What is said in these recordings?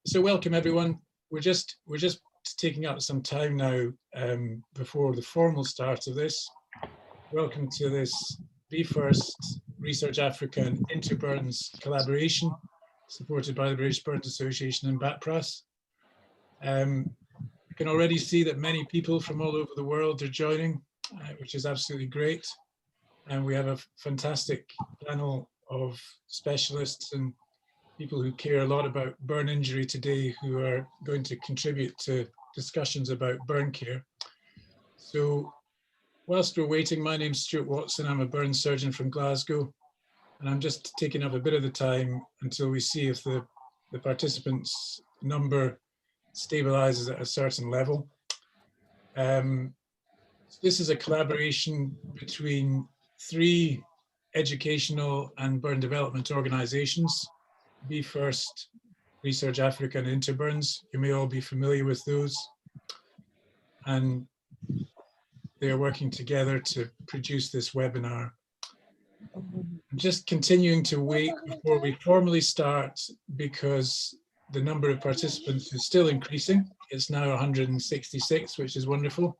So welcome everyone. We're just taking up some time now before the formal start of this. Welcome to this BEFIRST Research Africa and Interburns collaboration, supported by the British Burns Association and BAPRAS. You can already see that many people from all over the world are joining, which is absolutely great. And we have a fantastic panel of specialists and people who care a lot about burn injury today who are going to contribute to discussions about burn care. So whilst we're waiting, my name's Stuart Watson. I'm a burn surgeon from Glasgow, and I'm just taking up a bit of the time until we see if the participants number stabilizes at a certain level. This is a collaboration between 3 educational and burn development organizations. BEFIRST, Research Africa and Interburns. You may all be familiar with those. And they are working together to produce this webinar. I'm just continuing to wait before we formally start because the number of participants is still increasing. It's now 166, which is wonderful.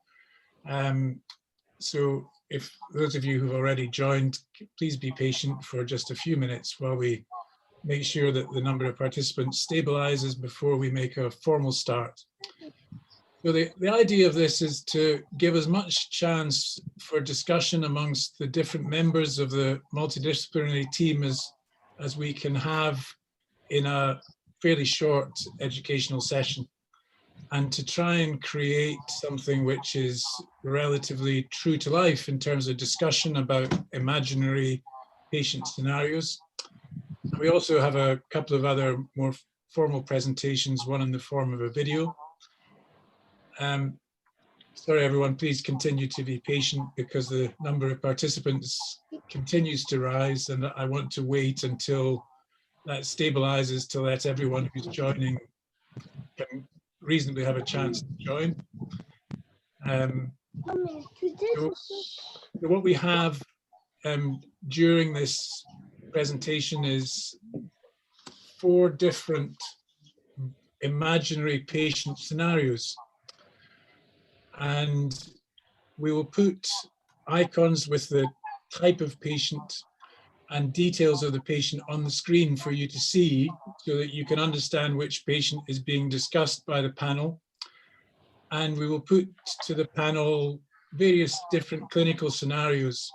So if those of you who've already joined, please be patient for just a few minutes while we make sure that the number of participants stabilizes before we make a formal start. So the idea of this is to give as much chance for discussion amongst the different members of the multidisciplinary team as we can have in a fairly short educational session, and to try and create something which is relatively true to life in terms of discussion about imaginary patient scenarios. We also have a couple of other more formal presentations, one in the form of a video. Sorry everyone, please continue to be patient because the number of participants continues to rise, and I want to wait until that stabilizes to let everyone who's joining can reasonably have a chance to join. So what we have during this presentation is 4 different imaginary patient scenarios, and we will put icons with the type of patient and details of the patient on the screen for you to see so that you can understand which patient is being discussed by the panel. And we will put to the panel various different clinical scenarios.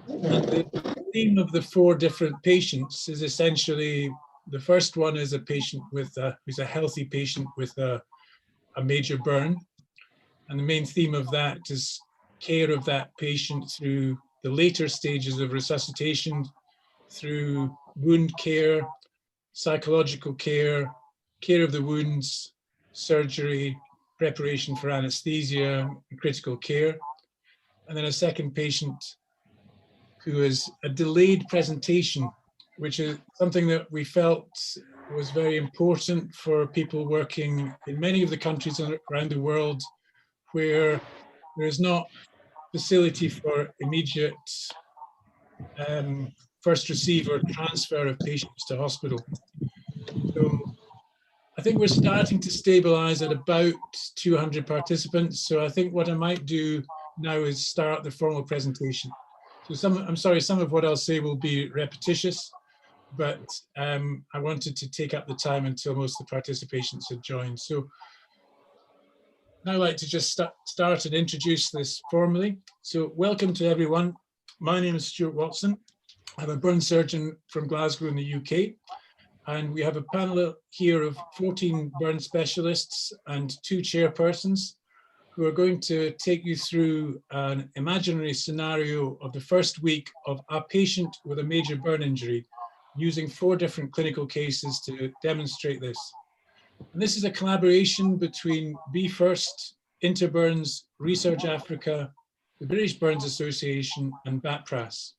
And the theme of the 4 different patients is essentially, the first one is a patient with who's a healthy patient with a major burn. And the main theme of that is care of that patient through the later stages of resuscitation, through wound care, psychological care, care of the wounds, surgery, preparation for anesthesia, critical care. And then a second patient who is a delayed presentation, which is something that we felt was very important for people working in many of the countries around the world where there is not facility for immediate first receive or transfer of patients to hospital. So I think we're starting to stabilize at about 200 participants. So I think what I might do now is start the formal presentation. So I'm sorry, some of what I'll say will be repetitious, but I wanted to take up the time until most of the participants had joined. So now I'd like to just start and introduce this formally. So welcome to everyone. My name is Stuart Watson. I'm a burn surgeon from Glasgow in the UK. And we have a panel here of 14 burn specialists and 2 chairpersons who are going to take you through an imaginary scenario of the first week of a patient with a major burn injury, using 4 different clinical cases to demonstrate this. And this is a collaboration between BEFIRST, Interburns, Research Africa, the British Burns Association, and BAPRAS.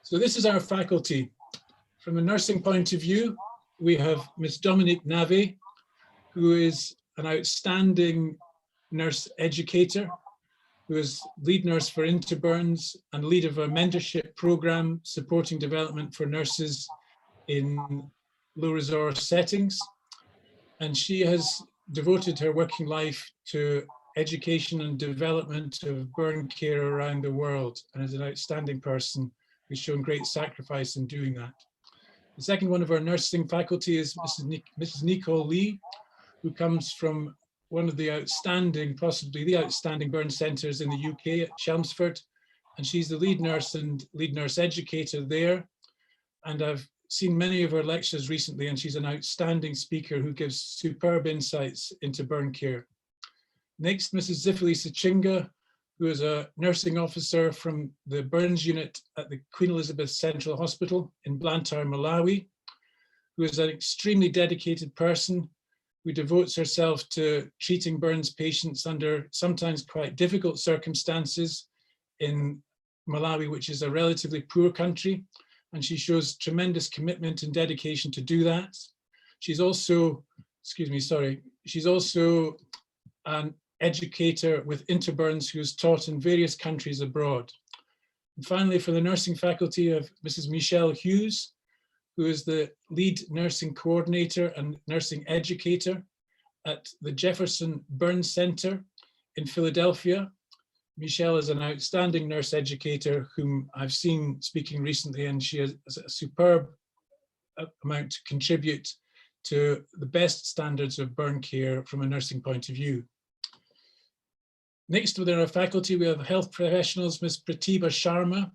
So this is our faculty. From a nursing point of view, we have Ms. Dominique Nave, who is an outstanding nurse educator, who is lead nurse for Interburns and lead of a mentorship program supporting development for nurses in low resource settings. And she has devoted her working life to education and development of burn care around the world, and is an outstanding person who's shown great sacrifice in doing that. The second one of our nursing faculty is Mrs. Nicole Lee, who comes from one of the outstanding, possibly the outstanding burn centres in the UK at Chelmsford. And she's the lead nurse and lead nurse educator there. And I've seen many of her lectures recently, and she's an outstanding speaker who gives superb insights into burn care. Next, Mrs. Zifili Sichinga, who is a nursing officer from the burns unit at the Queen Elizabeth Central Hospital in Blantyre, Malawi, who is an extremely dedicated person who devotes herself to treating burns patients under sometimes quite difficult circumstances in Malawi, which is a relatively poor country. And she shows tremendous commitment and dedication to do that. She's also, she's also an educator with Interburns who's taught in various countries abroad. And finally, for the nursing faculty of Mrs. Michelle Hughes, who is the lead nursing coordinator and nursing educator at the Jefferson Burn Center in Philadelphia. Michelle is an outstanding nurse educator whom I've seen speaking recently, and she has a superb amount to contribute to the best standards of burn care from a nursing point of view. Next within our faculty, we have health professionals, Ms. Pratibha Sharma,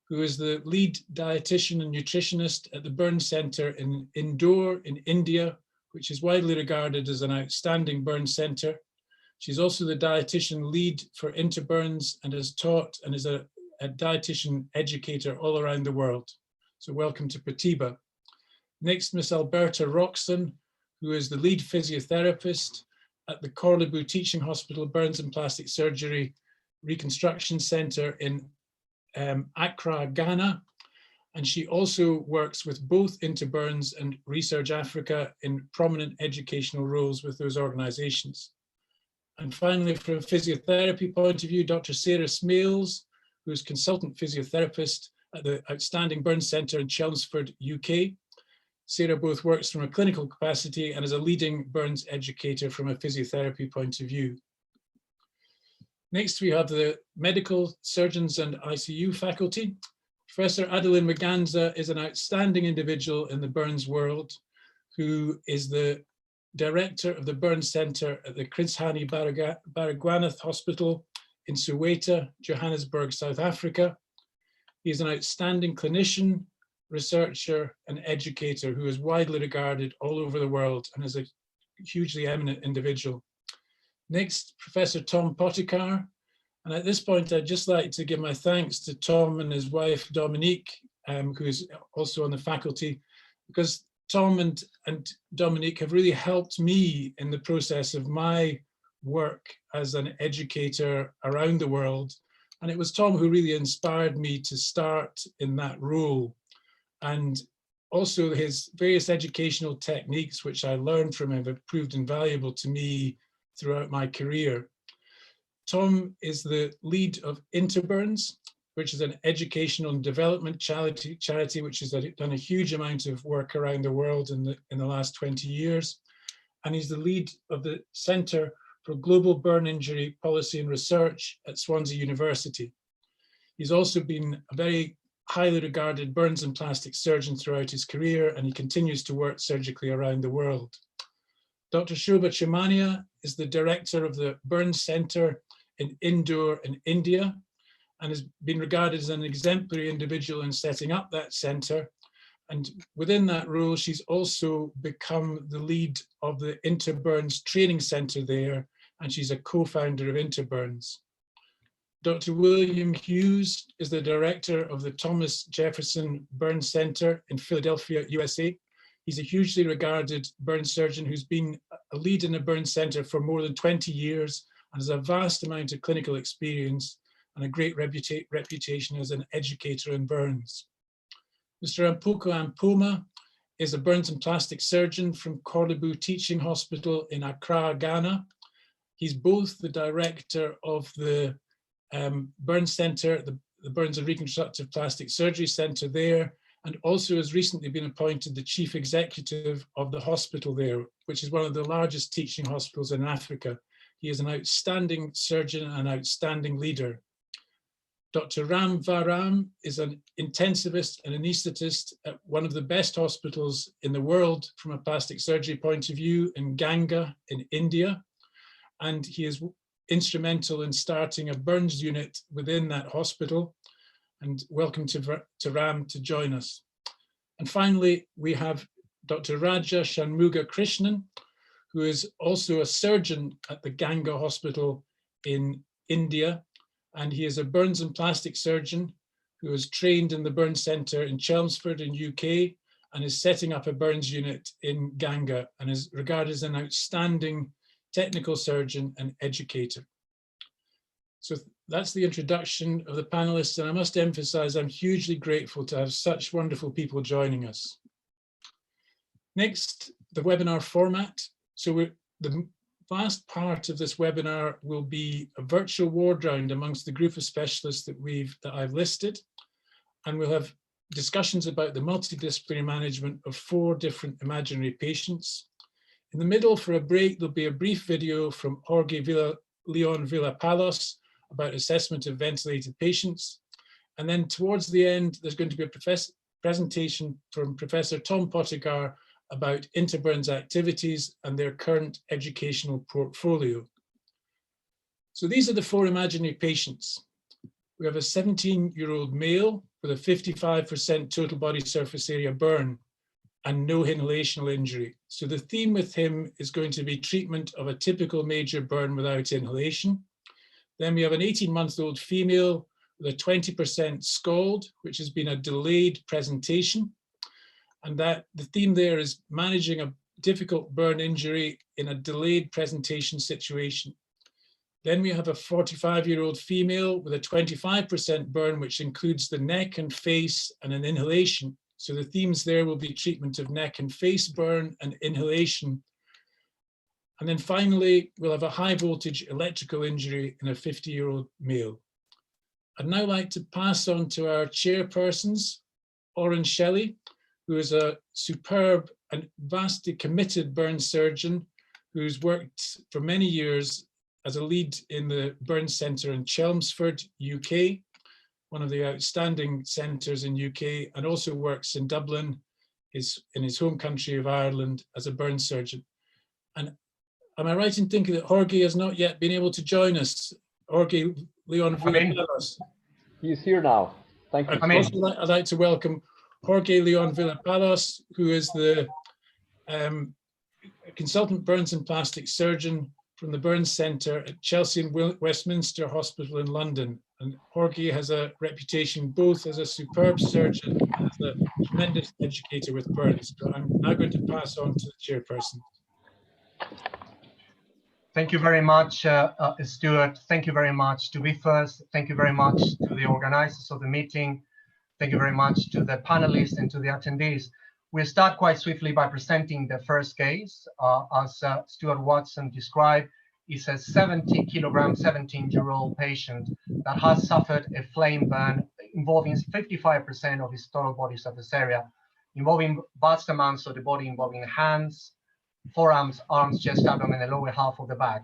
who is the lead dietitian and nutritionist at the Burn Center in Indore in India, which is widely regarded as an outstanding burn center. She's also the dietitian lead for Interburns and has taught and is a dietitian educator all around the world. So welcome to Pratibha. Next, Ms. Alberta Roxon, who is the lead physiotherapist at the Korle Bu Teaching Hospital Burns and Plastic Surgery Reconstruction Center in Accra, Ghana. And she also works with both Interburns and Research Africa in prominent educational roles with those organizations. And finally, from a physiotherapy point of view, Dr. Sarah Smales, who is consultant physiotherapist at the outstanding Burn Center in Chelmsford, UK. Sarah both works from a clinical capacity and is a leading burns educator from a physiotherapy point of view. Next, we have the medical surgeons and ICU faculty. Professor Adeline Maganza is an outstanding individual in the burns world, who is the director of the Burn Center at the Chris Hani Baragwanath Hospital in Soweto, Johannesburg, South Africa. He is an outstanding clinician, researcher, and educator who is widely regarded all over the world and is a hugely eminent individual. Next, Professor Tom Pottekar. And at this point, I'd just like to give my thanks to Tom and his wife, Dominique, who is also on the faculty, because Tom and Dominique have really helped me in the process of my work as an educator around the world. And it was Tom who really inspired me to start in that role. And also his various educational techniques, which I learned from him, have proved invaluable to me throughout my career. Tom is the lead of Interburns, which is an educational and development charity which has done a huge amount of work around the world in the last 20 years. And he's the lead of the Centre for Global Burn Injury Policy and Research at Swansea University. He's also been a very highly regarded burns and plastic surgeon throughout his career, and he continues to work surgically around the world. Dr. Shobha Chimania is the director of the Burn Center in Indore in India, and has been regarded as an exemplary individual in setting up that center. And within that role, she's also become the lead of the Interburns Training Center there, and she's a co-founder of Interburns. Dr. William Hughes is the director of the Thomas Jefferson Burn Center in Philadelphia, USA. He's a hugely regarded burn surgeon who's been a lead in a burn center for more than 20 years and has a vast amount of clinical experience and a great reputation as an educator in burns. Mr. Ampoko Ampoma is a burns and plastic surgeon from Korle Bu Teaching Hospital in Accra, Ghana. He's both the director of the Burn Center, the Burns and Reconstructive Plastic Surgery Center there, and also has recently been appointed the chief executive of the hospital there, which is one of the largest teaching hospitals in Africa. He is an outstanding surgeon and an outstanding leader. Dr. Ram Varam is an intensivist and anaesthetist at one of the best hospitals in the world from a plastic surgery point of view in Ganga in India. And he is instrumental in starting a burns unit within that hospital. And welcome to Ram to join us. And finally, we have Dr. Raja Shanmuga Krishnan, who is also a surgeon at the Ganga Hospital in India. And he is a burns and plastic surgeon who is trained in the Burns Centre in Chelmsford in UK and is setting up a burns unit in Ganga and is regarded as an outstanding technical surgeon and educator. So that's the introduction of the panelists, and I must emphasize I'm hugely grateful to have such wonderful people joining us. Next, the webinar format. So the vast part of this webinar will be a virtual ward round amongst the group of specialists that I've listed, and we'll have discussions about the multidisciplinary management of 4 different imaginary patients. In the middle, for a break, there'll be a brief video from Jorge Leon Villa-Palos about assessment of ventilated patients. And then towards the end, there's going to be a presentation from Professor Tom Pottigar about Interburns activities and their current educational portfolio. So these are the 4 imaginary patients. We have a 17-year-old male with a 55% total body surface area burn and no inhalational injury. So the theme with him is going to be treatment of a typical major burn without inhalation. Then we have an 18-month-old female with a 20% scald, which has been a delayed presentation. And that the theme there is managing a difficult burn injury in a delayed presentation situation. Then we have a 45-year-old female with a 25% burn, which includes the neck and face and an inhalation. So the themes there will be treatment of neck and face burn and inhalation. And then finally, we'll have a high voltage electrical injury in a 50-year-old male. I'd now like to pass on to our chairpersons, Oren Shelley, who is a superb and vastly committed burn surgeon who's worked for many years as a lead in the Burns Centre in Chelmsford, UK, one of the outstanding centres in UK, and also works in Dublin, in his home country of Ireland, as a burn surgeon. And am I right in thinking that Jorge has not yet been able to join us? Jorge Leon Villa-Palos. He's here now. Thank you. I'd like to welcome Jorge Leon Villa-Palos, who is the consultant burns and plastic surgeon from the Burns Centre at Chelsea and Westminster Hospital in London. And Jorge has a reputation both as a superb surgeon and as a tremendous educator with burns. So I'm now going to pass on to the chairperson. Thank you very much, Stuart. Thank you very much to BFIRST. Thank you very much to the organizers of the meeting. Thank you very much to the panelists and to the attendees. We'll start quite swiftly by presenting the first case. As Stuart Watson described, is a 70-kilogram, 17-year-old patient that has suffered a flame burn involving 55% of his total body surface area, involving vast amounts of the body, involving hands, forearms, arms, chest, abdomen, and the lower half of the back.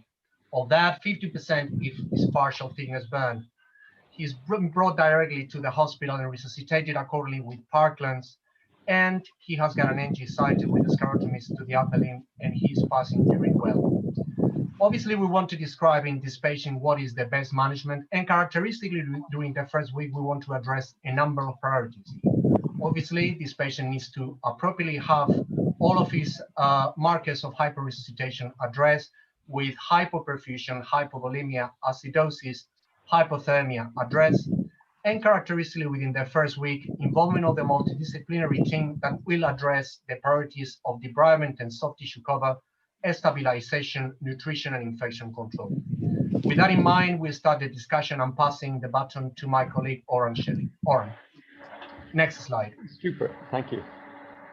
Of that, 50% is partial thickness burn. He's brought directly to the hospital and resuscitated accordingly with Parklands, and he has got an NG sited with a sclerotomy to the upper limb, and he's passing very well. Obviously, we want to describe in this patient what is the best management, and characteristically during the first week, we want to address a number of priorities. Obviously, this patient needs to appropriately have all of his markers of hyperresuscitation addressed with hypoperfusion, hypovolemia, acidosis, hypothermia addressed, and characteristically within the first week, involvement of the multidisciplinary team that will address the priorities of debridement and soft tissue cover, stabilization, nutrition, and infection control. With that in mind, we'll start the discussion. I'm passing the baton to my colleague, Oren Shelley. Oren, next slide. Super, thank you.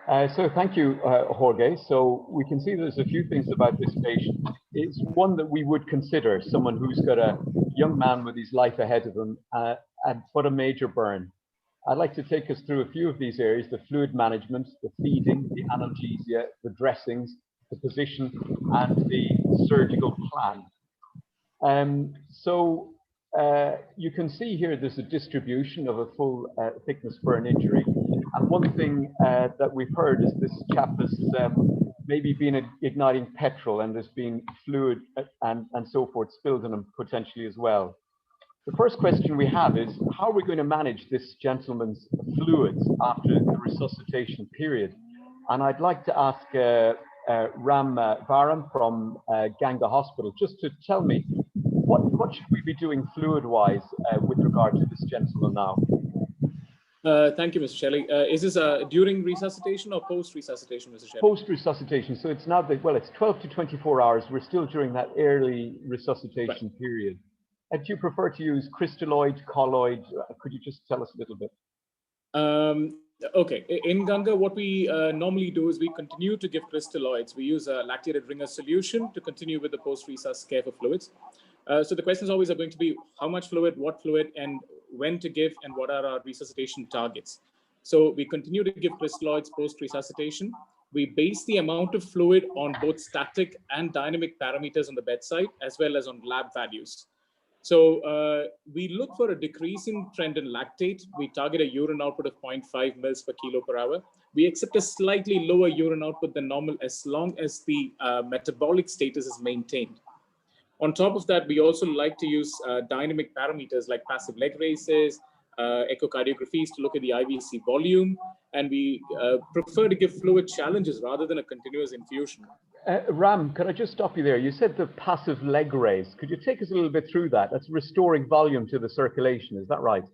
So thank you, Jorge. So we can see there's a few things about this patient. It's one that we would consider someone who's got a young man with his life ahead of him, but a major burn. I'd like to take us through a few of these areas: the fluid management, the feeding, the analgesia, the dressings, the position, and the surgical plan. You can see here there's a distribution of a full thickness burn injury. And one thing that we've heard is this chap has maybe been igniting petrol, and there's been fluid and so forth spilled on him potentially as well. The first question we have is, how are we going to manage this gentleman's fluids after the resuscitation period? And I'd like to ask Ram Varam from Ganga Hospital just to tell me, what should we be doing fluid-wise with regard to this gentleman now? Thank you, Mr. Shelley. Is this during resuscitation or post-resuscitation, Mr. Shelley? Post-resuscitation. So it's now, well, it's 12 to 24 hours. We're still during that early resuscitation period. Do you prefer to use crystalloid, colloid? Could you just tell us a little bit? Okay, in Ganga, what we normally do is we continue to give crystalloids. We use a lactated ringer solution to continue with the post-resus care for fluids. So the questions always are going to be how much fluid, what fluid, and when to give, and what are our resuscitation targets. So we continue to give crystalloids post-resuscitation. We base the amount of fluid on both static and dynamic parameters on the bedside, as well as on lab values. So we look for a decreasing trend in lactate. We target a urine output of 0.5 mils per kilo per hour. We accept a slightly lower urine output than normal as long as the metabolic status is maintained. On top of that, we also like to use dynamic parameters like passive leg raises, echocardiographies to look at the IVC volume, and we prefer to give fluid challenges rather than a continuous infusion. Ram, could I just stop you there? You said the passive leg raise. Could you take us a little bit through that? That's restoring volume to the circulation, is that right?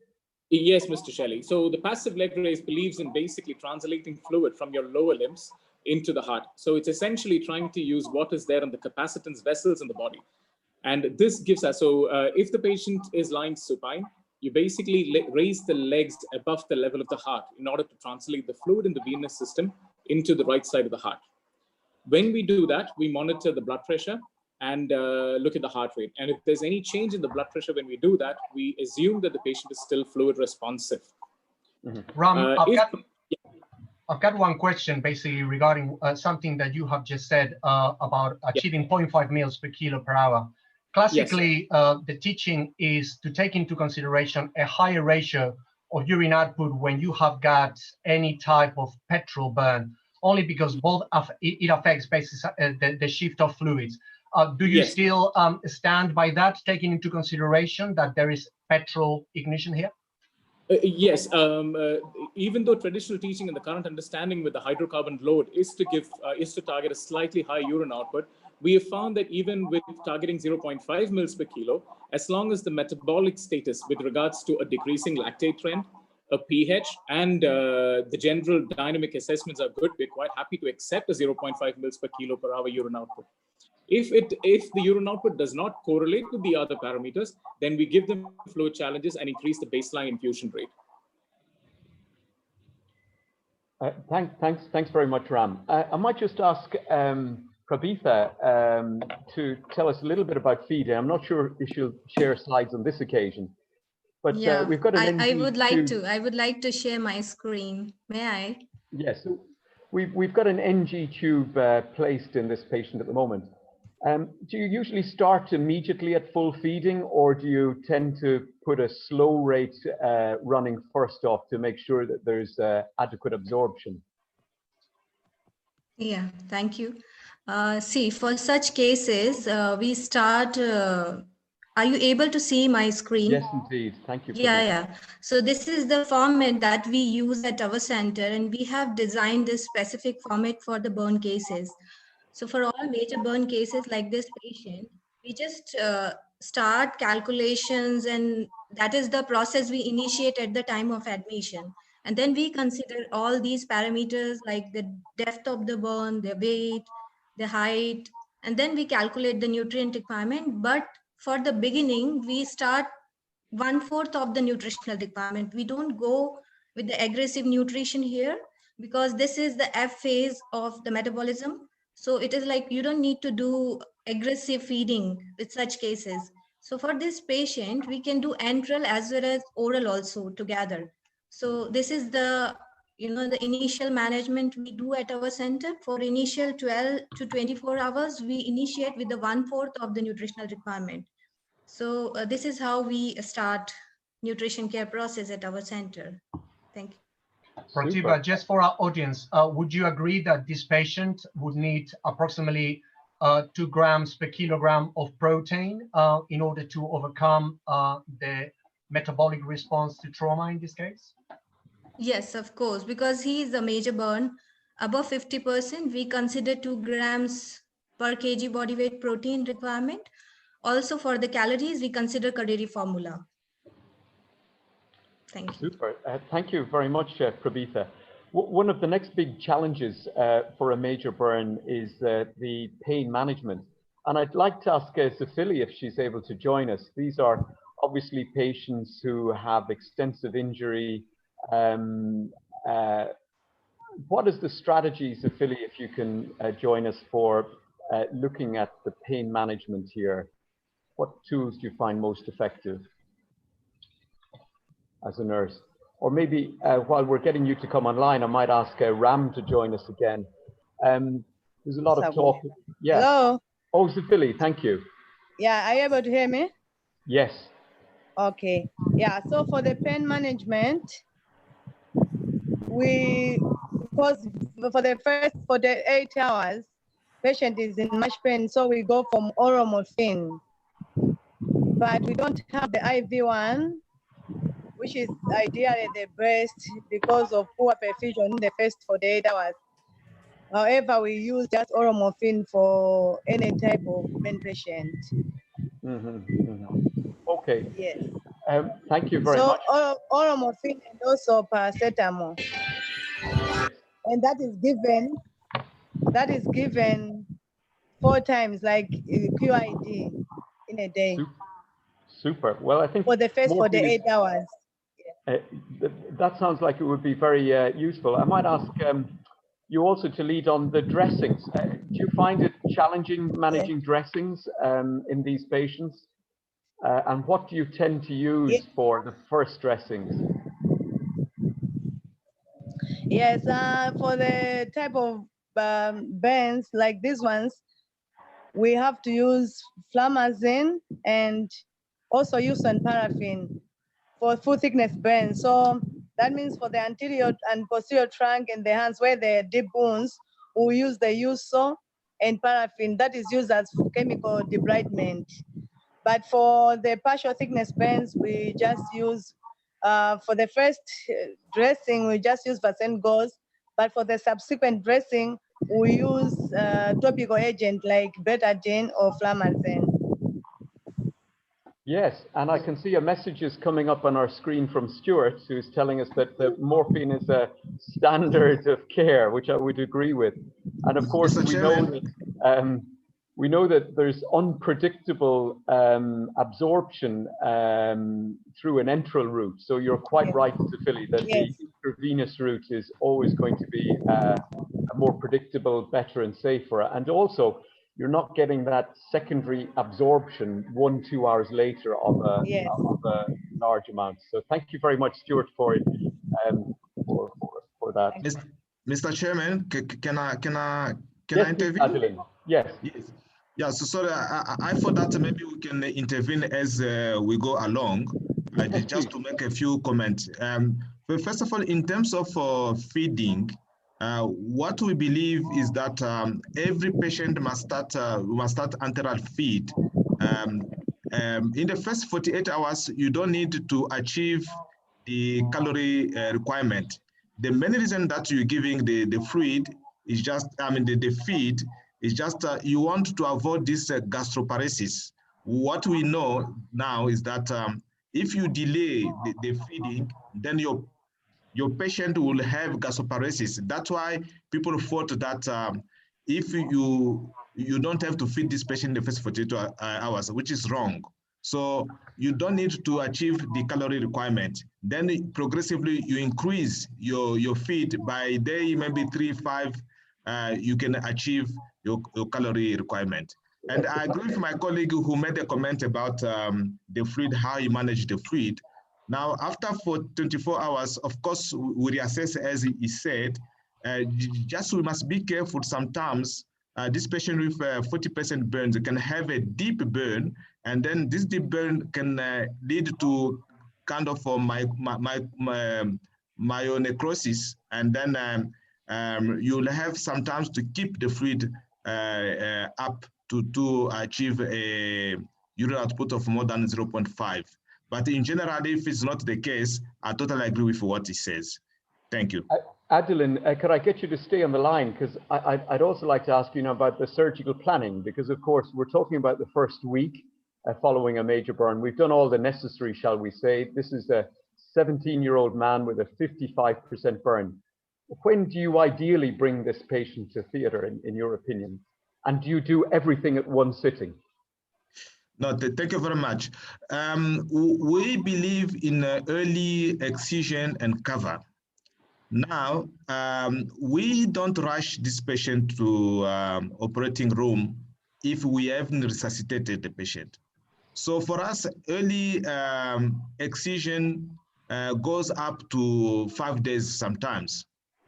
Yes, Mr. Shelley. So the passive leg raise believes in basically translating fluid from your lower limbs into the heart. So it's essentially trying to use what is there in the capacitance vessels in the body. And this gives us, so if the patient is lying supine, you basically raise the legs above the level of the heart in order to translate the fluid in the venous system into the right side of the heart. When we do that, we monitor the blood pressure and look at the heart rate. And if there's any change in the blood pressure when we do that, we assume that the patient is still fluid responsive. Mm-hmm. Ram, I've got one question basically regarding something that you have just said about achieving 0.5 mils per kilo per hour. Classically, yes, the teaching is to take into consideration a higher ratio of urine output when you have got any type of petrol burn, only because both it affects basically the shift of fluids. Do you still stand by that, taking into consideration that there is petrol ignition here? Yes, even though traditional teaching and the current understanding with the hydrocarbon load is to target a slightly high urine output, we have found that even with targeting 0.5 mils per kilo, as long as the metabolic status with regards to a decreasing lactate trend, a pH, and the general dynamic assessments are good, we're quite happy to accept a 0.5 mils per kilo per hour urine output. If the urine output does not correlate with the other parameters, then we give them fluid challenges and increase the baseline infusion rate. Thanks very much, Ram. I might just ask Prabitha to tell us a little bit about feeding. I'm not sure if she'll share slides on this occasion, but yeah, we've got an I would like to share my screen. May I? Yes, so we've got an NG tube placed in this patient at the moment. Do you usually start immediately at full feeding, or do you tend to put a slow rate running first off to make sure that there's adequate absorption? Yeah, thank you. See, for such cases, we start, are you able to see my screen? Yes, indeed. Thank you. Yeah. So this is the format that we use at our center, and we have designed this specific format for the burn cases. So for all major burn cases like this patient, we just start calculations, and that is the process we initiate at the time of admission. And then we consider all these parameters like the depth of the burn, the weight, the height, and then we calculate the nutrient requirement. But for the beginning, we start 1/4 of the nutritional requirement. We don't go with the aggressive nutrition here because this is the F phase of the metabolism. So it is like you don't need to do aggressive feeding with such cases. So for this patient, we can do enteral as well as oral also together. So this is the, the initial management we do at our center. For initial 12 to 24 hours, we initiate with the 1/4 of the nutritional requirement. So this is how we start nutrition care process at our center. Thank you. Pratibha, just for our audience, would you agree that this patient would need approximately 2 grams per kilogram of protein in order to overcome the metabolic response to trauma in this case? Yes, of course, because he is a major burn. Above 50%, we consider 2 grams per kg body weight protein requirement. Also for the calories, we consider Kaderi formula. Thank you. Super. Thank you very much, Prabitha. One of the next big challenges for a major burn is the pain management. And I'd like to ask Safili if she's able to join us. These are obviously patients who have extensive injury. What is the strategy, Safili, if you can join us for looking at the pain management here? What tools do you find most effective as a nurse? Or maybe while we're getting you to come online, I might ask Ram to join us again. There's a lot of talk. Yeah. Hello. Oh, Safili, thank you. Yeah, are you able to hear me? Yes. Okay. Yeah, so for the pain management, because for the 8 hours, patient is in much pain, so we go from oral morphine. But we don't have the IV one, which is ideally the best because of poor perfusion in the first 48 hours. However, we use just oral morphine for any type of pain patient. Okay. Yes. Thank you very much. So oral morphine and also paracetamol. And that is given 4 times, like QID in a day. Super. Well, I think for the first 48 hours. That sounds like it would be very useful. I might ask you also to lead on the dressings. Do you find it challenging managing dressings in these patients? And what do you tend to use for the first dressings? Yes, for the type of burns like these ones, we have to use flamazine and also use on paraffin for full thickness burns. So that means for the anterior and posterior trunk and the hands where there are deep wounds, we use the USO and paraffin. That is used as chemical debridement. But for the partial thickness burns, we just use, for the first dressing, we just use Vaseline gauze. But for the subsequent dressing, we use topical agent like betadine or flamazine. Yes, and I can see a message is coming up on our screen from Stuart, who's telling us that the morphine is a standard of care, which I would agree with. And of course, we know that there's unpredictable absorption through an enteral route. So you're quite right, Safili, that the intravenous route is always going to be a more predictable, better, and safer. And also, you're not getting that secondary absorption 1-2 hours later of a large amount. So thank you very much, Stuart, for that. Mr. Chairman, can I intervene? Yes. Yeah, so sorry, I thought that maybe we can intervene as we go along, just to make a few comments. But first of all, in terms of feeding, what we believe is that every patient must start enteral feed. In the first 48 hours, you don't need to achieve the calorie requirement. The main reason that you're giving the fluid is just, the feed is just you want to avoid this gastroparesis. What we know now is that if you delay the feeding, then your patient will have gastroparesis. That's why people thought that if you don't have to feed this patient in the first 42 hours, which is wrong. So you don't need to achieve the calorie requirement. Then progressively you increase your feed by day, maybe 3-5, you can achieve your calorie requirement. And I agree with my colleague who made a comment about the fluid, how you manage the fluid. Now, after for 24 hours, of course, we reassess as he said. Just we must be careful sometimes. This patient with 40% burns can have a deep burn, and then this deep burn can lead to kind of myonecrosis, and then you'll have sometimes to keep the fluid up to achieve a urine output of more than 0.5. But in general, if it's not the case, I totally agree with what he says. Thank you. Adeline, could I get you to stay on the line? Because I'd also like to ask you now about the surgical planning, because of course we're talking about the first week following a major burn. We've done all the necessary, shall we say. This is a 17-year-old man with a 55% burn. When do you ideally bring this patient to theatre, in your opinion? And do you do everything at one sitting? No, thank you very much. We believe in early excision and cover. Now, we don't rush this patient to operating room if we haven't resuscitated the patient. So for us, early excision goes up to 5 days sometimes.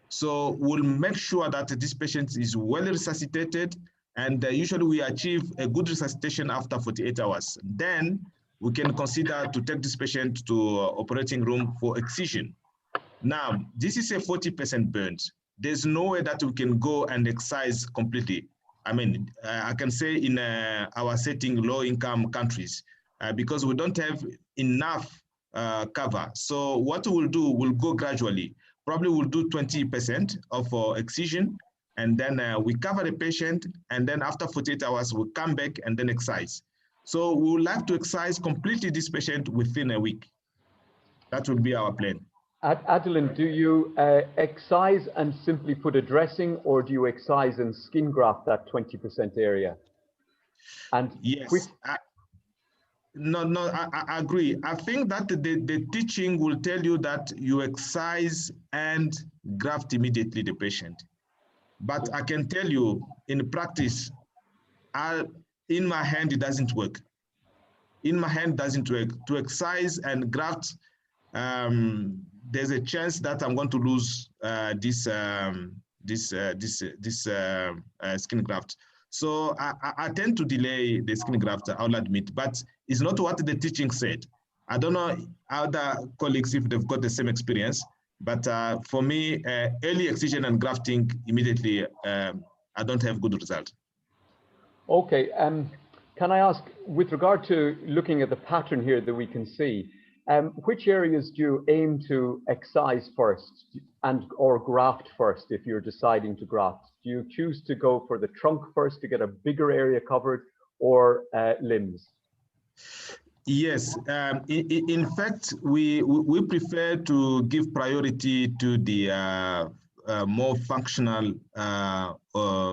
So we'll make sure that this patient is well resuscitated, and usually we achieve a good resuscitation after 48 hours. Then we can consider to take this patient to operating room for excision. Now, this is a 40% burns. There's no way that we can go and excise completely. I mean, I can say in our setting, low-income countries, because we don't have enough cover. So what we'll do, we'll go gradually. Probably we'll do 20% of excision, and then we cover the patient, and then after 48 hours, we'll come back and then excise. So we would like to excise completely this patient within a week. That would be our plan. Adeline, do you excise and simply put a dressing, or do you excise and skin graft that 20% area? And yes, I agree. I think that the teaching will tell you that you excise and graft immediately the patient. But I can tell you, in practice, in my hand, it doesn't work. In my hand, it doesn't work. To excise and graft, there's a chance that I'm going to lose this skin graft. So I tend to delay the skin graft, I'll admit, but it's not what the teaching said. I don't know other colleagues if they've got the same experience, but for me, early excision and grafting immediately, I don't have good result. Okay, can I ask, with regard to looking at the pattern here that we can see, which areas do you aim to excise first or graft first if you're deciding to graft? Do you choose to go for the trunk first to get a bigger area covered, or limbs? Yes, in fact, we prefer to give priority to the more functional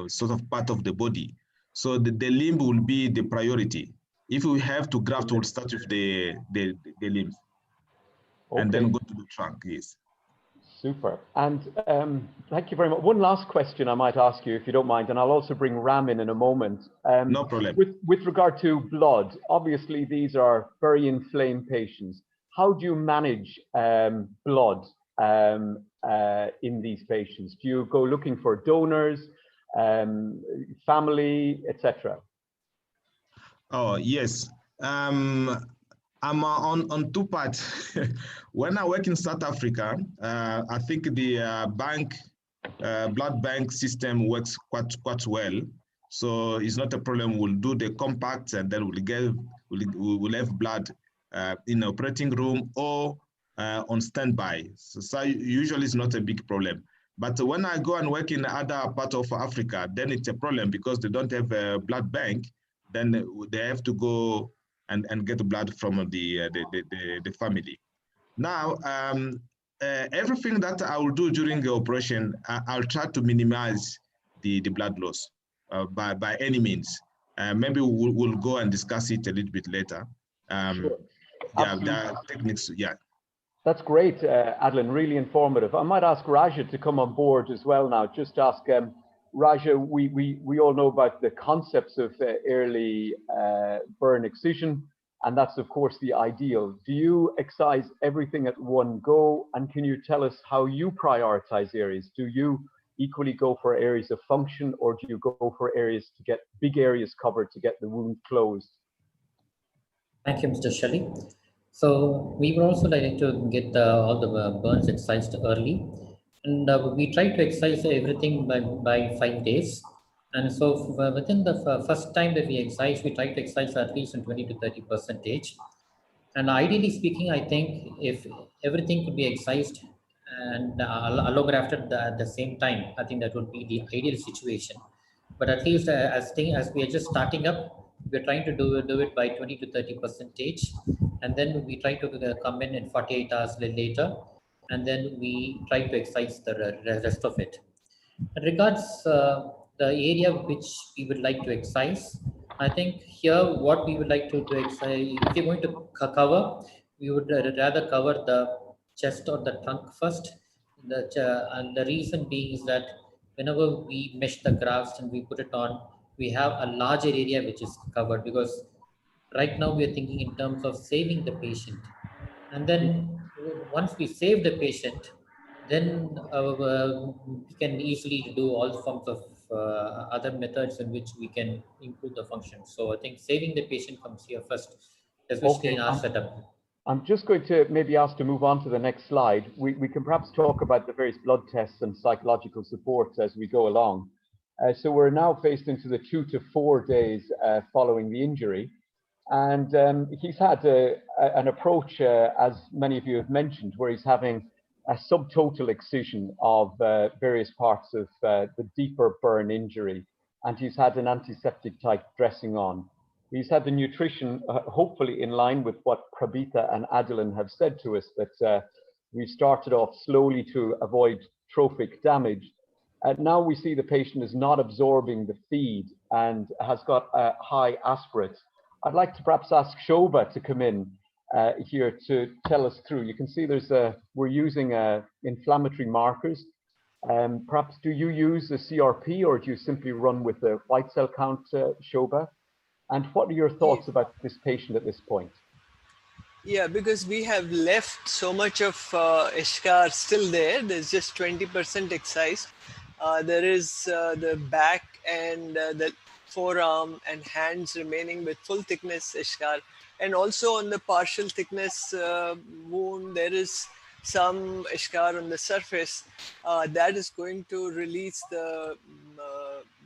sort of part of the body. So the limb will be the priority. If we have to graft, we'll start with the limbs. Okay. And then go to the trunk, yes. Super. And thank you very much. One last question I might ask you, if you don't mind, and I'll also bring Ram in a moment. No problem. With regard to blood, obviously these are very inflamed patients. How do you manage blood in these patients? Do you go looking for donors, family, etc.? Oh, yes. I'm on two parts. When I work in South Africa, I think the blood bank system works quite well. So it's not a problem. We'll do the compacts, and then we'll have blood in the operating room or on standby. So usually it's not a big problem. But when I go and work in other part of Africa, then it's a problem because they don't have a blood bank. Then they have to go and get blood from the family. Now, everything that I will do during the operation, I'll try to minimize the blood loss by any means. Maybe we'll go and discuss it a little bit later. Sure. Yeah, there are techniques, yeah. That's great, Adeline, really informative. I might ask Raja to come on board as well now. Just ask Raja, we all know about the concepts of early burn excision. And that's, of course, the ideal. Do you excise everything at one go? And can you tell us how you prioritize areas? Do you equally go for areas of function, or do you go for areas to get big areas covered to get the wound closed? Thank you, Mr. Shelley. So we would also like to get all the burns excised early. And we try to excise everything by 5 days. And so within the first time that we excise, we try to excise at least in 20 to 30%. And ideally speaking, I think if everything could be excised and allografted at the same time, I think that would be the ideal situation. But at least as we are just starting up, we're trying to do it by 20 to 30%. And then we try to come in 48 hours later, and then we try to excise the rest of it. In regards the area which we would like to excise, I think here what we would like to excise, if you're going to cover, we would rather cover the chest or the trunk first. And the reason being is that whenever we mesh the grafts and we put it on, we have a larger area which is covered, because right now we are thinking in terms of saving the patient. And then once we save the patient, then we can easily do all forms of other methods in which we can improve the function. So I think saving the patient comes here first, especially in our setup. I'm just going to maybe ask to move on to the next slide. We can perhaps talk about the various blood tests and psychological supports as we go along. So we're now faced into the 2 to 4 days following the injury. And he's had an approach, as many of you have mentioned, where he's having a subtotal excision of various parts of the deeper burn injury. And he's had an antiseptic type dressing on. He's had the nutrition, hopefully in line with what Prabita and Adeline have said to us, that we started off slowly to avoid trophic damage. And now we see the patient is not absorbing the feed and has got a high aspirate. I'd like to perhaps ask Shobha to come in here to tell us through. You can see we're using inflammatory markers. Perhaps do you use a CRP, or do you simply run with the white cell count, Shobha? And what are your thoughts about this patient at this point? Yeah, because we have left so much of eschar still there. There's just 20% excised. There is the back and the forearm and hands remaining with full thickness eschar. And also on the partial thickness wound, there is some eschar on the surface that is going to release the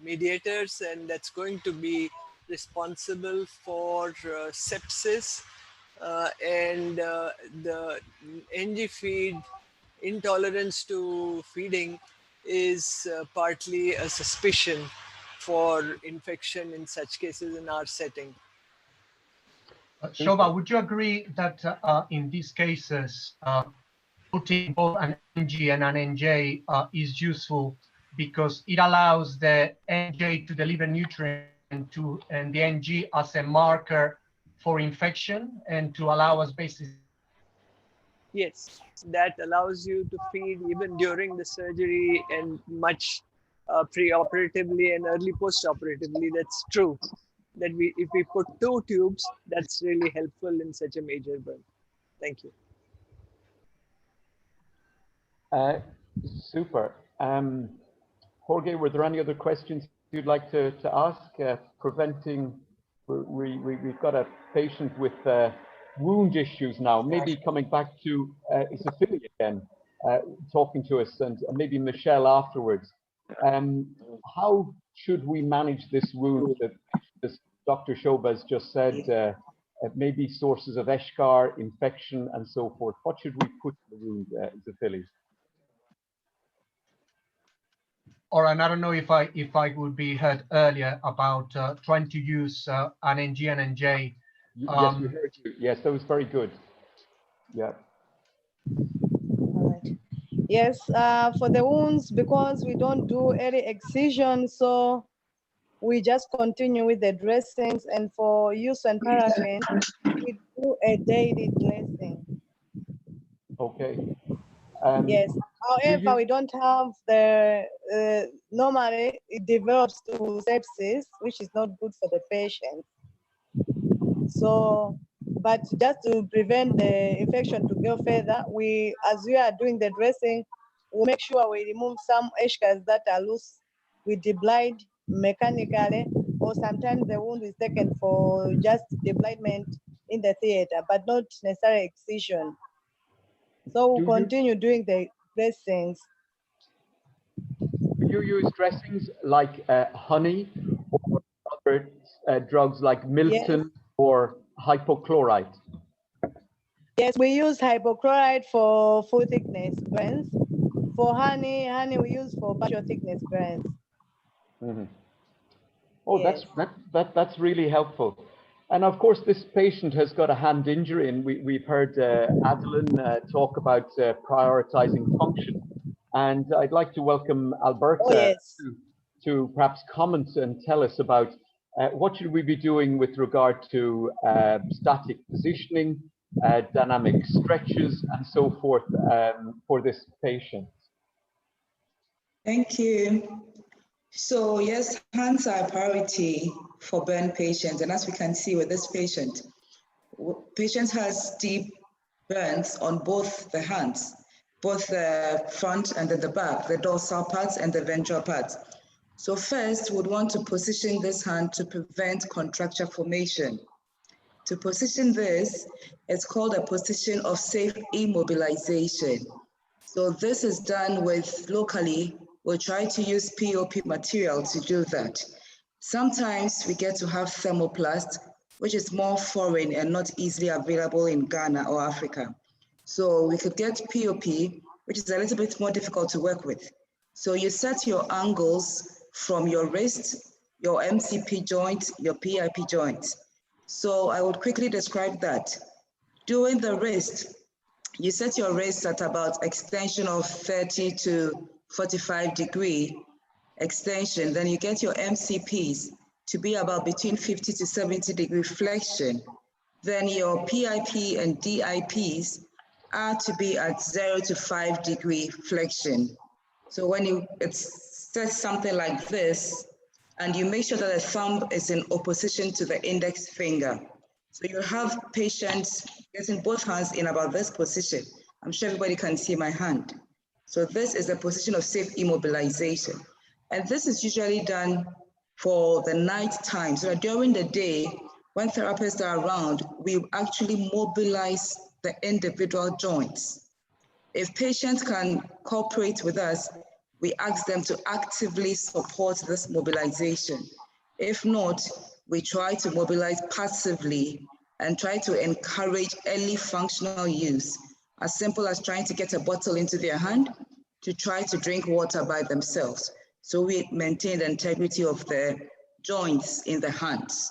mediators, and that's going to be responsible for sepsis and the NG feed intolerance to feeding is partly a suspicion for infection in such cases in our setting. Shobha, would you agree that in these cases, putting both an NG and an NJ is useful because it allows the NJ to deliver nutrients and the NG as a marker for infection and to allow us basically? Yes, that allows you to feed even during the surgery and much pre-operatively and early post-operatively. That's true. That if we put 2 tubes, that's really helpful in such a major burn. Thank you. Super. Jorge, were there any other questions you'd like to ask? We've got a patient with wound issues now, maybe coming back to Isafili again, talking to us, and maybe Michelle afterwards. How should we manage this wound that Dr. Shobha has just said, maybe sources of eschar, infection, and so forth? What should we put in the wound, Isafili? All right, I don't know if I would be heard earlier about trying to use an NG and NJ. Yes, we heard you. Yes, that was very good. Yeah. All right. Yes, for the wounds, because we don't do any excision, so we just continue with the dressings. And for use and paraffin, we do a daily dressing. Okay. Yes. However, we don't have the, normally it develops to sepsis, which is not good for the patient. So But just to prevent the infection to go further, as we are doing the dressing, we'll make sure we remove some eschars that are loose. We deblide mechanically, or sometimes the wound is taken for just debridement in the theater, but not necessarily excision. So we'll continue doing the dressings. Do you use dressings like honey or other drugs like Milton or hypochlorite? Yes, we use hypochlorite for full thickness grains. For honey we use for partial thickness grains. Mm-hmm. Oh, yes. That's really helpful. And of course, this patient has got a hand injury, and we've heard Adeline talk about prioritizing function. And I'd like to welcome Alberta to perhaps comment and tell us about what should we be doing with regard to static positioning, dynamic stretches, and so forth for this patient. Thank you. So yes, hands are a priority for burn patients. And as we can see with this patient has deep burns on both the hands, both the front and then the back, the dorsal parts and the ventral parts. So first, we'd want to position this hand to prevent contracture formation. To position this, it's called a position of safe immobilization. So this is done with locally. We'll try to use POP material to do that. Sometimes we get to have thermoplast, which is more foreign and not easily available in Ghana or Africa. So we could get POP, which is a little bit more difficult to work with. So you set your angles from your wrist, your MCP joint, your PIP joint. So I would quickly describe that. Doing the wrist, you set your wrist at about extension of 30 to 45 degree extension. Then you get your MCPs to be about between 50 to 70 degree flexion. Then your PIP and DIPs are to be at 0 to 5 degree flexion. So when it's set something like this, and you make sure that the thumb is in opposition to the index finger. So you have patients getting both hands in about this position. I'm sure everybody can see my hand. So this is the position of safe immobilization. And this is usually done for the night time. So during the day, when therapists are around, we actually mobilize the individual joints. If patients can cooperate with us, we ask them to actively support this mobilization. If not, we try to mobilize passively and try to encourage early functional use, as simple as trying to get a bottle into their hand to try to drink water by themselves. So we maintain the integrity of the joints in the hands.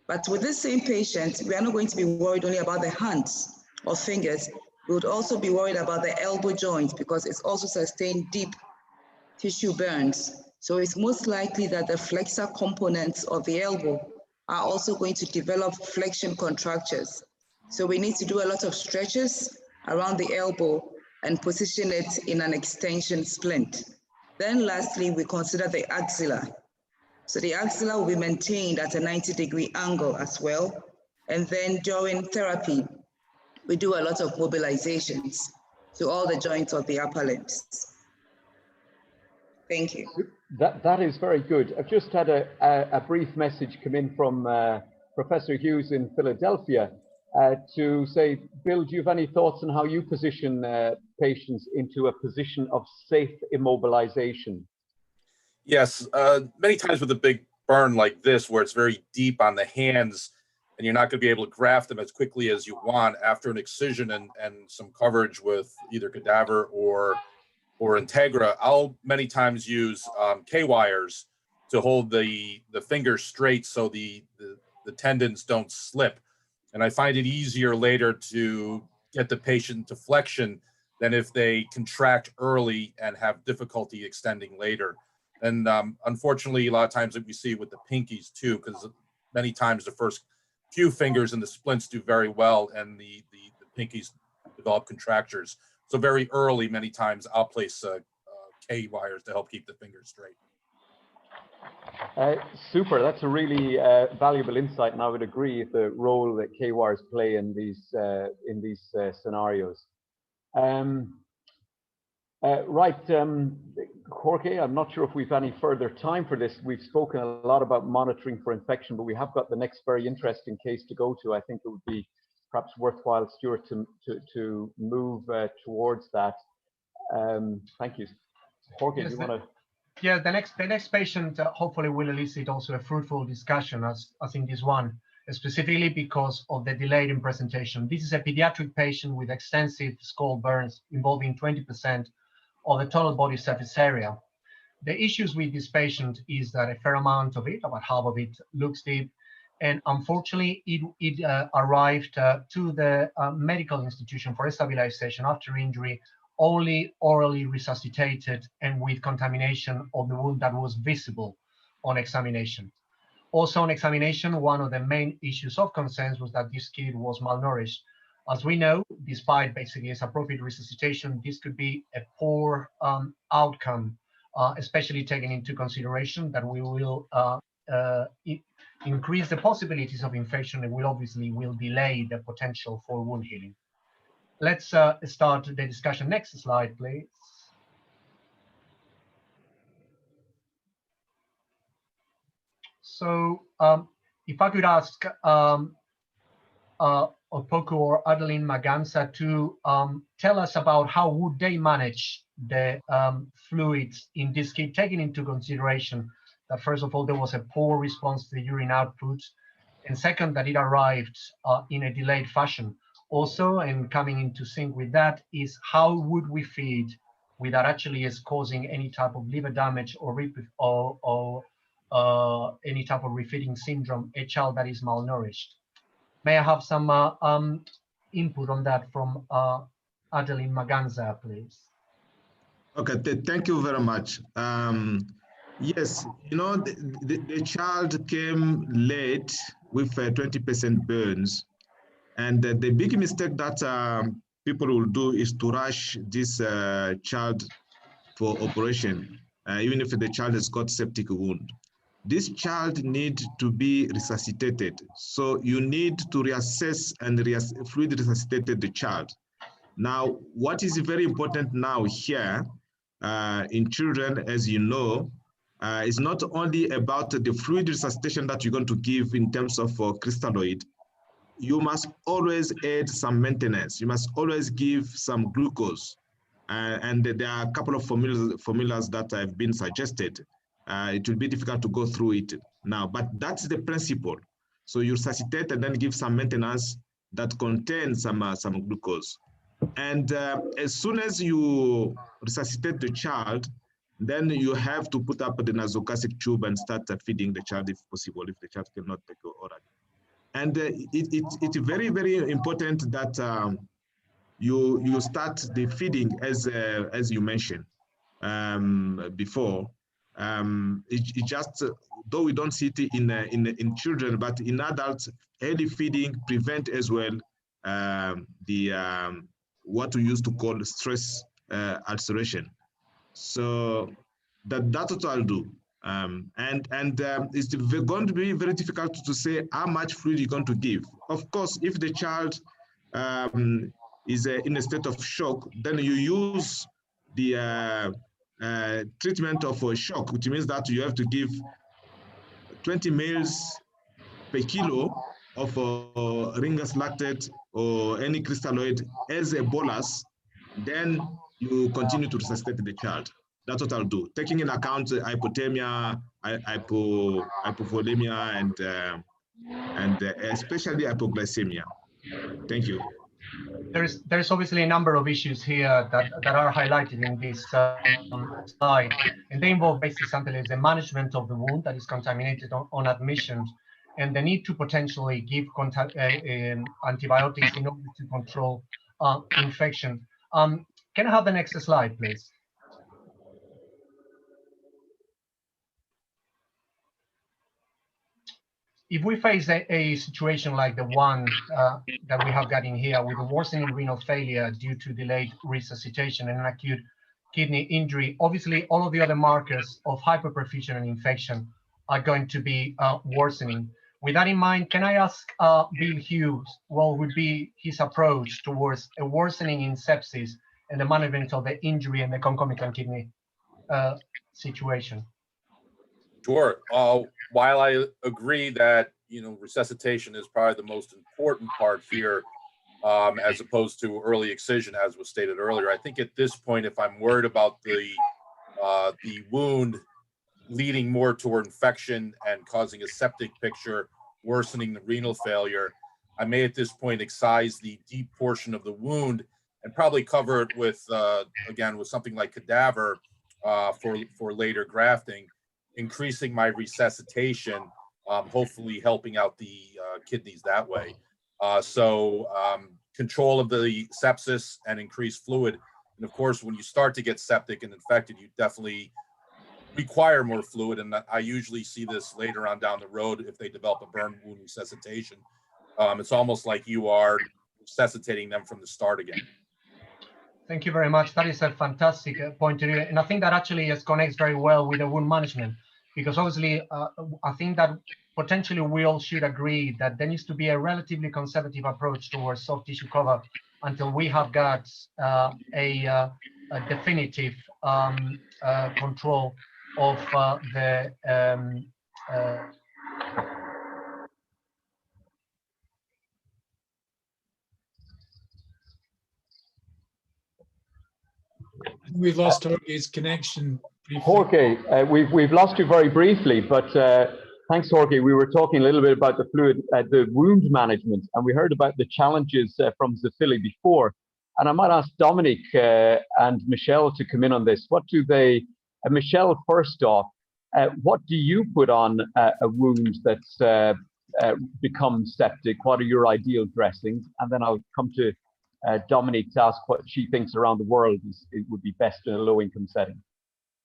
But with this same patient, we are not going to be worried only about the hands or fingers. We would also be worried about the elbow joint because it's also sustained deep tissue burns. So it's most likely that the flexor components of the elbow are also going to develop flexion contractures. So we need to do a lot of stretches around the elbow and position it in an extension splint. Then lastly, we consider the axilla. So the axilla will be maintained at a 90-degree angle as well. And then during therapy, we do a lot of mobilizations to all the joints of the upper limbs. Thank you. That is very good. I've just had a brief message come in from Professor Hughes in Philadelphia to say, Bill, do you have any thoughts on how you position patients into a position of safe immobilization? Yes, many times with a big burn like this, where it's very deep on the hands, and you're not going to be able to graft them as quickly as you want after an excision and some coverage with either cadaver or Integra, I'll many times use K-wires to hold the fingers straight so the tendons don't slip. And I find it easier later to get the patient to flexion than if they contract early and have difficulty extending later. And unfortunately, a lot of times that we see with the pinkies too, because many times the first few fingers and the splints do very well and the pinkies develop contractures. So very early, many times I'll place K-wires to help keep the fingers straight. Super. That's a really valuable insight, and I would agree with the role that K-wires play in these scenarios. Right, Jorge, I'm not sure if we've any further time for this. We've spoken a lot about monitoring for infection, but we have got the next very interesting case to go to. I think it would be perhaps worthwhile, Stuart, to move towards that. Thank you. Jorge, Yes, do you want to? Yeah, the next patient hopefully will elicit also a fruitful discussion as in this one, specifically because of the delay in presentation. This is a pediatric patient with extensive skull burns involving 20% of the total body surface area. The issues with this patient is that a fair amount of it, about half of it, looks deep, and unfortunately it arrived to the medical institution for stabilization after injury, only orally resuscitated and with contamination of the wound that was visible on examination. Also on examination, one of the main issues of concern was that this kid was malnourished. As we know, despite basically its appropriate resuscitation, this could be a poor outcome, especially taking into consideration that we will increase the possibilities of infection and will obviously delay the potential for wound healing. Let's start the discussion. Next slide, please. So if I could ask Opoku or Adeline Maganza to tell us about how would they manage the fluids in this kit, taking into consideration that first of all, there was a poor response to the urine output, and second, that it arrived in a delayed fashion. Also, and coming into sync with that, is how would we feed without actually causing any type of liver damage or any type of refeeding syndrome, a child that is malnourished. May I have some input on that from Adeline Maganza, please? Okay, thank you very much. Yes, you know, the child came late with 20% burns. And the big mistake that people will do is to rush this child for operation, even if the child has got septic wound. This child needs to be resuscitated. So you need to reassess and fluid resuscitate the child. Now, what is very important now here in children, as you know, is not only about the fluid resuscitation that you're going to give in terms of crystalloid. You must always add some maintenance. You must always give some glucose. And there are a couple of formulas that have been suggested. It will be difficult to go through it now, but that's the principle. So you resuscitate and then give some maintenance that contains some glucose. And as soon as you resuscitate the child, then you have to put up the nasogastric tube and start feeding the child if possible, if the child cannot take orally. And it's very, very important that you start the feeding as you mentioned before. It just, though we don't see it in children, but in adults, early feeding prevent as well what we used to call stress ulceration. So that's what I'll do. It's going to be very difficult to say how much fluid you're going to give. Of course, if the child is in a state of shock, then you use the treatment of shock, which means that you have to give 20 mL per kilo of Ringer's lactate or any crystalloid as a bolus. Then you continue to resuscitate the child. That's what I'll do, taking in account hypothermia, hypovolemia, and especially hypoglycemia. Thank you. There's obviously a number of issues here that are highlighted in this slide, and they involve basically the management of the wound that is contaminated on admission, and the need to potentially give antibiotics in order to control infection. Can I have the next slide, please? If we face a situation like the one that we have got in here with a worsening renal failure due to delayed resuscitation and an acute kidney injury, obviously all of the other markers of hyperperfusion and infection are going to be worsening. With that in mind, can I ask Bill Hughes what would be his approach towards a worsening in sepsis and the management of the injury and the concomitant kidney situation? Sure. While I agree that, resuscitation is probably the most important part here, as opposed to early excision, as was stated earlier, I think at this point, if I'm worried about the wound leading more toward infection and causing a septic picture, worsening the renal failure, I may at this point excise the deep portion of the wound and probably cover it with, again, with something like cadaver for later grafting, increasing my resuscitation, hopefully helping out the kidneys that way. Control of the sepsis and increased fluid. And of course, when you start to get septic and infected, you definitely require more fluid. And I usually see this later on down the road if they develop a burn wound resuscitation. It's almost like you are resuscitating them from the start again. Thank you very much. That is a fantastic point. And I think that actually connects very well with the wound management, because obviously I think that potentially we all should agree that there needs to be a relatively conservative approach towards soft tissue cover until we have got a definitive control of the We've lost Jorge's connection briefly. Jorge, we've lost you very briefly, but thanks, Jorge. We were talking a little bit about the wound management, and we heard about the challenges from Zafili before. And I might ask Dominic and Michelle to come in on this. What do they, Michelle, first off, what do you put on a wound that's become septic? What are your ideal dressings? And then I'll come to Dominique to ask what she thinks around the world it would be best in a low-income setting.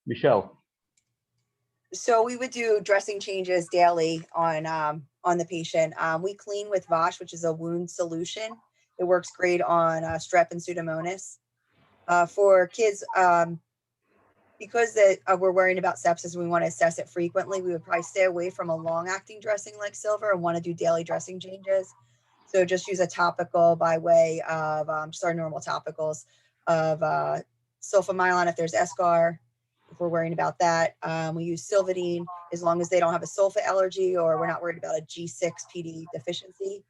Michelle. So we would do dressing changes daily on the patient. We clean with Vash, which is a wound solution. It works great on strep and Pseudomonas. For kids, because we're worrying about sepsis, we want to assess it frequently. We would probably stay away from a long-acting dressing like Silver and want to do daily dressing changes. So just use a topical by way of just our normal topicals of sulfamylon if there's eschar, if we're worrying about that. We use Silvadene as long as they don't have a sulfa allergy or we're not worried about a G6 PD deficiency.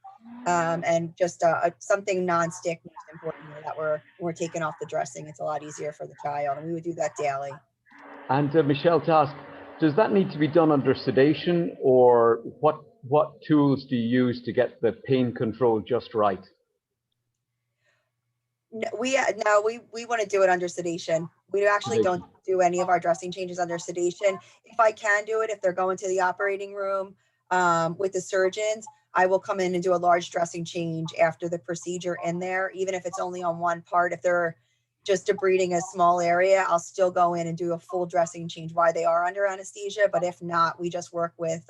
And just something non-stick, most importantly, that we're taking off the dressing. It's a lot easier for the child, and we would do that daily. And Michelle, to ask, does that need to be done under sedation, or what tools do you use to get the pain control just right? No, we want to do it under sedation. We actually don't do any of our dressing changes under sedation. If I can do it, if they're going to the operating room with the surgeons, I will come in and do a large dressing change after the procedure in there, even if it's only on one part. If they're just debriding a small area, I'll still go in and do a full dressing change while they are under anesthesia. But if not, we just work with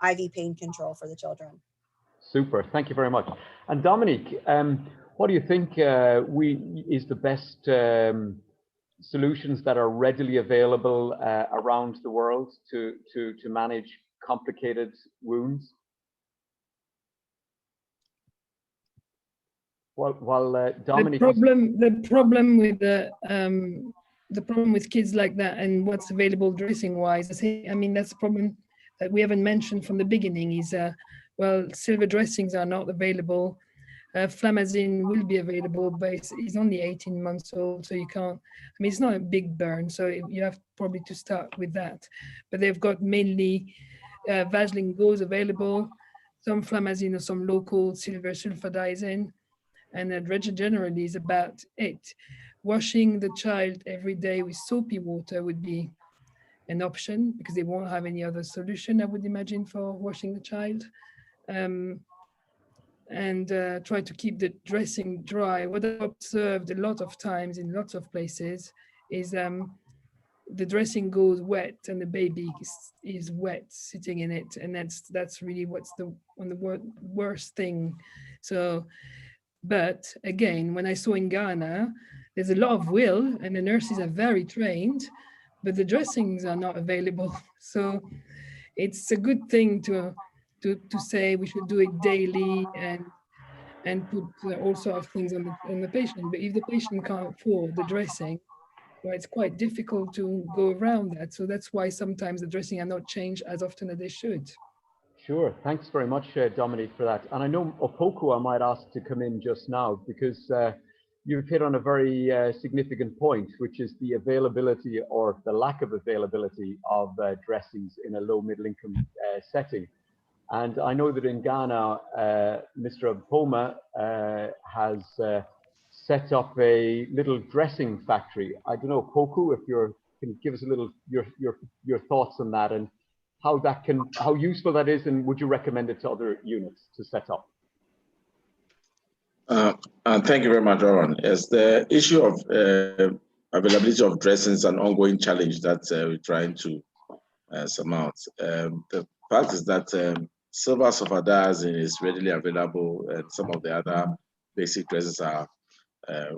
IV pain control for the children. Super, thank you very much. And Dominique, what do you think is the best solutions that are readily available around the world to manage complicated wounds? While Dominic, the problem with kids like that and what's available dressing wise, I mean that's a problem that we haven't mentioned from the beginning. Is well, Silver dressings are not available. Flamazine will be available, but he's only 18 months old, so you can't. I mean, it's not a big burn, so you have probably to start with that. But they've got mainly Vaseline Gauze available, some Flamazine or some local Silver sulfadiazine. And that generally is about it. Washing the child every day with soapy water would be an option because they won't have any other solution, I would imagine, for washing the child. And try to keep the dressing dry. What I've observed a lot of times in lots of places is the dressing goes wet and the baby is wet sitting in it. And that's really what's the worst thing. So, but again, when I saw in Ghana, there's a lot of will, and the nurses are very trained, but the dressings are not available. So it's a good thing to say we should do it daily and put all sort of things on the patient. But if the patient can't afford the dressing, well, it's quite difficult to go around that. So that's why sometimes the dressing are not changed as often as they should. Sure. Thanks very much, Dominique, for that. And I know Opoku, I might ask to come in just now, because you've hit on a very significant point, which is the availability or the lack of availability of dressings in a low middle income setting. And I know that in Ghana, Mr. Aboma has set up a little dressing factory. I don't know, Opoku, if you can give us a little your thoughts on that, and how useful that is, and would you recommend it to other units to set up? Thank you very much, Aaron. As the issue of availability of dressings is an ongoing challenge that we're trying to surmount. The fact is that silver sulfadiazine is readily available, and some of the other basic dressings are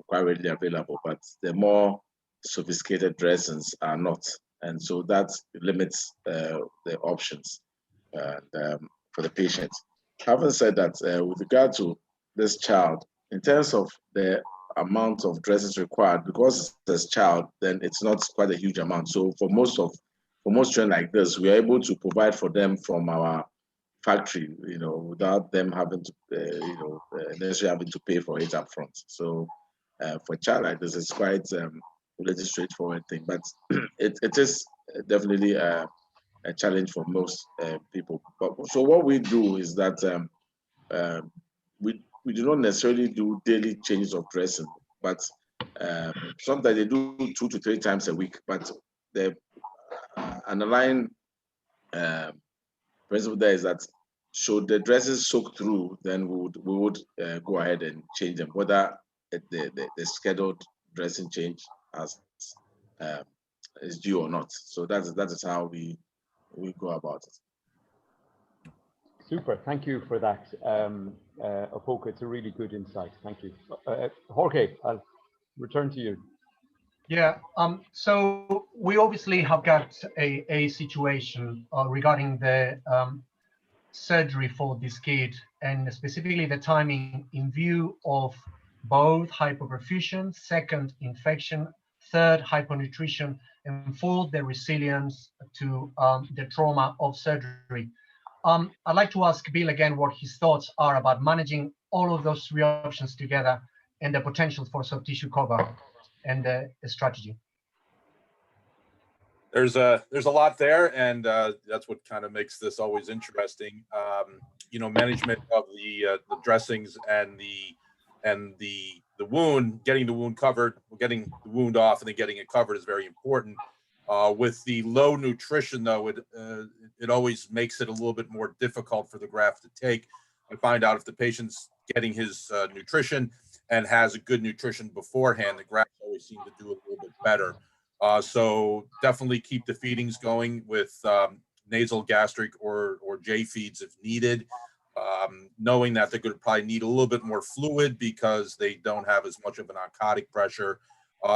quite readily available, but the more sophisticated dressings are not. And so that limits the options for the patient. Having said that, with regard to this child, in terms of the amount of dressings required, because it's this child, then it's not quite a huge amount. So for most children like this, we are able to provide for them from our factory, without them having to, necessarily having to pay for it up front. So for a child like this, it's quite relatively straightforward thing, but it is definitely a challenge for most people. But so what we do is that we do not necessarily do daily changes of dressing, but sometimes they do 2 to 3 times a week. But the underlying principle there is that should the dresses soak through, then we would go ahead and change them, whether the scheduled dressing change is due or not. So that is how we go about it. Super, thank you for that, Opoku. It's a really good insight. Thank you. Jorge, I'll return to you. Yeah, so we obviously have got a situation regarding the surgery for this kid, and specifically the timing in view of both hypoperfusion, second infection, third hyponutrition, and fourth the resilience to the trauma of surgery. I'd like to ask Bill again what his thoughts are about managing all of those 3 options together and the potential for soft tissue cover and the strategy. There's a lot there, and that's what kind of makes this always interesting. Management of the dressings and the wound, getting the wound covered, getting the wound off, and then getting it covered is very important. With the low nutrition, though, it always makes it a little bit more difficult for the graft to take. I find out if the patient's getting his nutrition and has a good nutrition beforehand, the grafts always seem to do a little bit better. So definitely keep the feedings going with nasal, gastric, or J feeds if needed, knowing that they're going to probably need a little bit more fluid because they don't have as much of an oncotic pressure.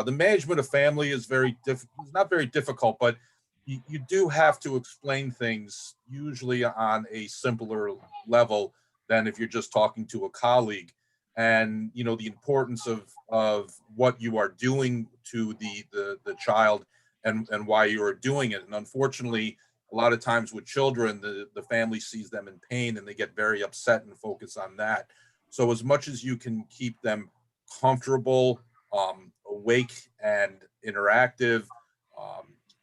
The management of family is not very difficult, but you do have to explain things usually on a simpler level than if you're just talking to a colleague. And the importance of what you are doing to the child and why you are doing it. And unfortunately, a lot of times with children, the family sees them in pain and they get very upset and focus on that. So as much as you can keep them comfortable, awake and interactive,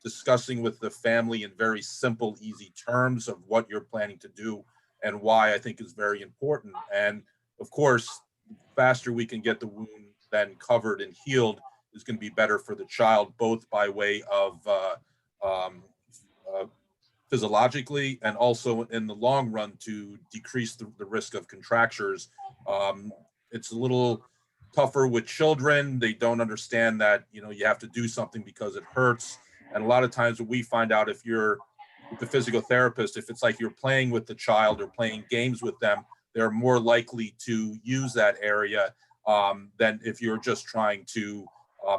discussing with the family in very simple, easy terms of what you're planning to do and why, I think is very important. And of course, the faster we can get the wound then covered and healed is going to be better for the child, both by way of physiologically and also in the long run to decrease the risk of contractures. It's a little tougher with children. They don't understand that, you have to do something because it hurts. And a lot of times what we find out, if you're with the physical therapist, if it's like you're playing with the child or playing games with them, they're more likely to use that area than if you're just trying to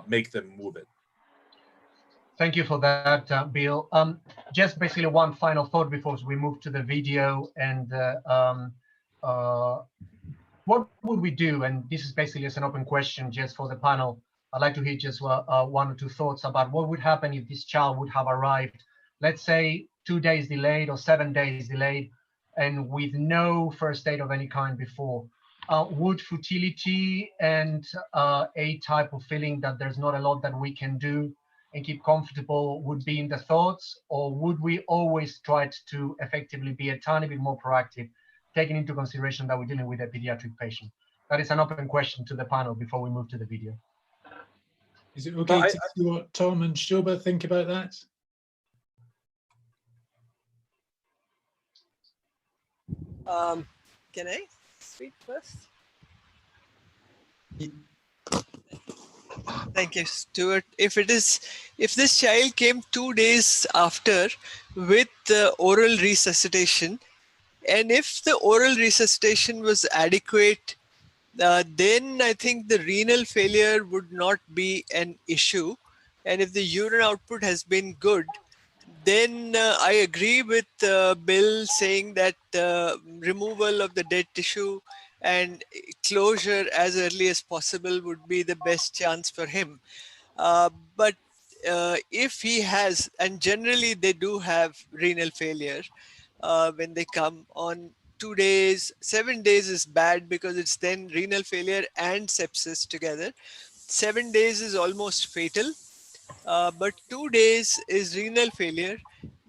make them move it. Thank you for that, Bill. Just basically one final thought before we move to the video. And what would we do? And this is basically just an open question just for the panel. I'd like to hear just one or two thoughts about what would happen if this child would have arrived, let's say 2 days delayed or 7 days delayed, and with no first aid of any kind before. Would futility and a type of feeling that there's not a lot that we can do and keep comfortable would be in the thoughts, or would we always try to effectively be a tiny bit more proactive, taking into consideration that we're dealing with a pediatric patient? That is an open question to the panel before we move to the video. Is it okay to see what Tom and Shobha think about that? Can I speak first? Thank you, Stuart. If this child came 2 days after with oral resuscitation, and if the oral resuscitation was adequate, then I think the renal failure would not be an issue. And if the urine output has been good, then I agree with Bill saying that removal of the dead tissue and closure as early as possible would be the best chance for him. But if he has, and generally they do have renal failure when they come on 2 days, 7 days is bad because it's then renal failure and sepsis together. 7 days is almost fatal. But 2 days is renal failure.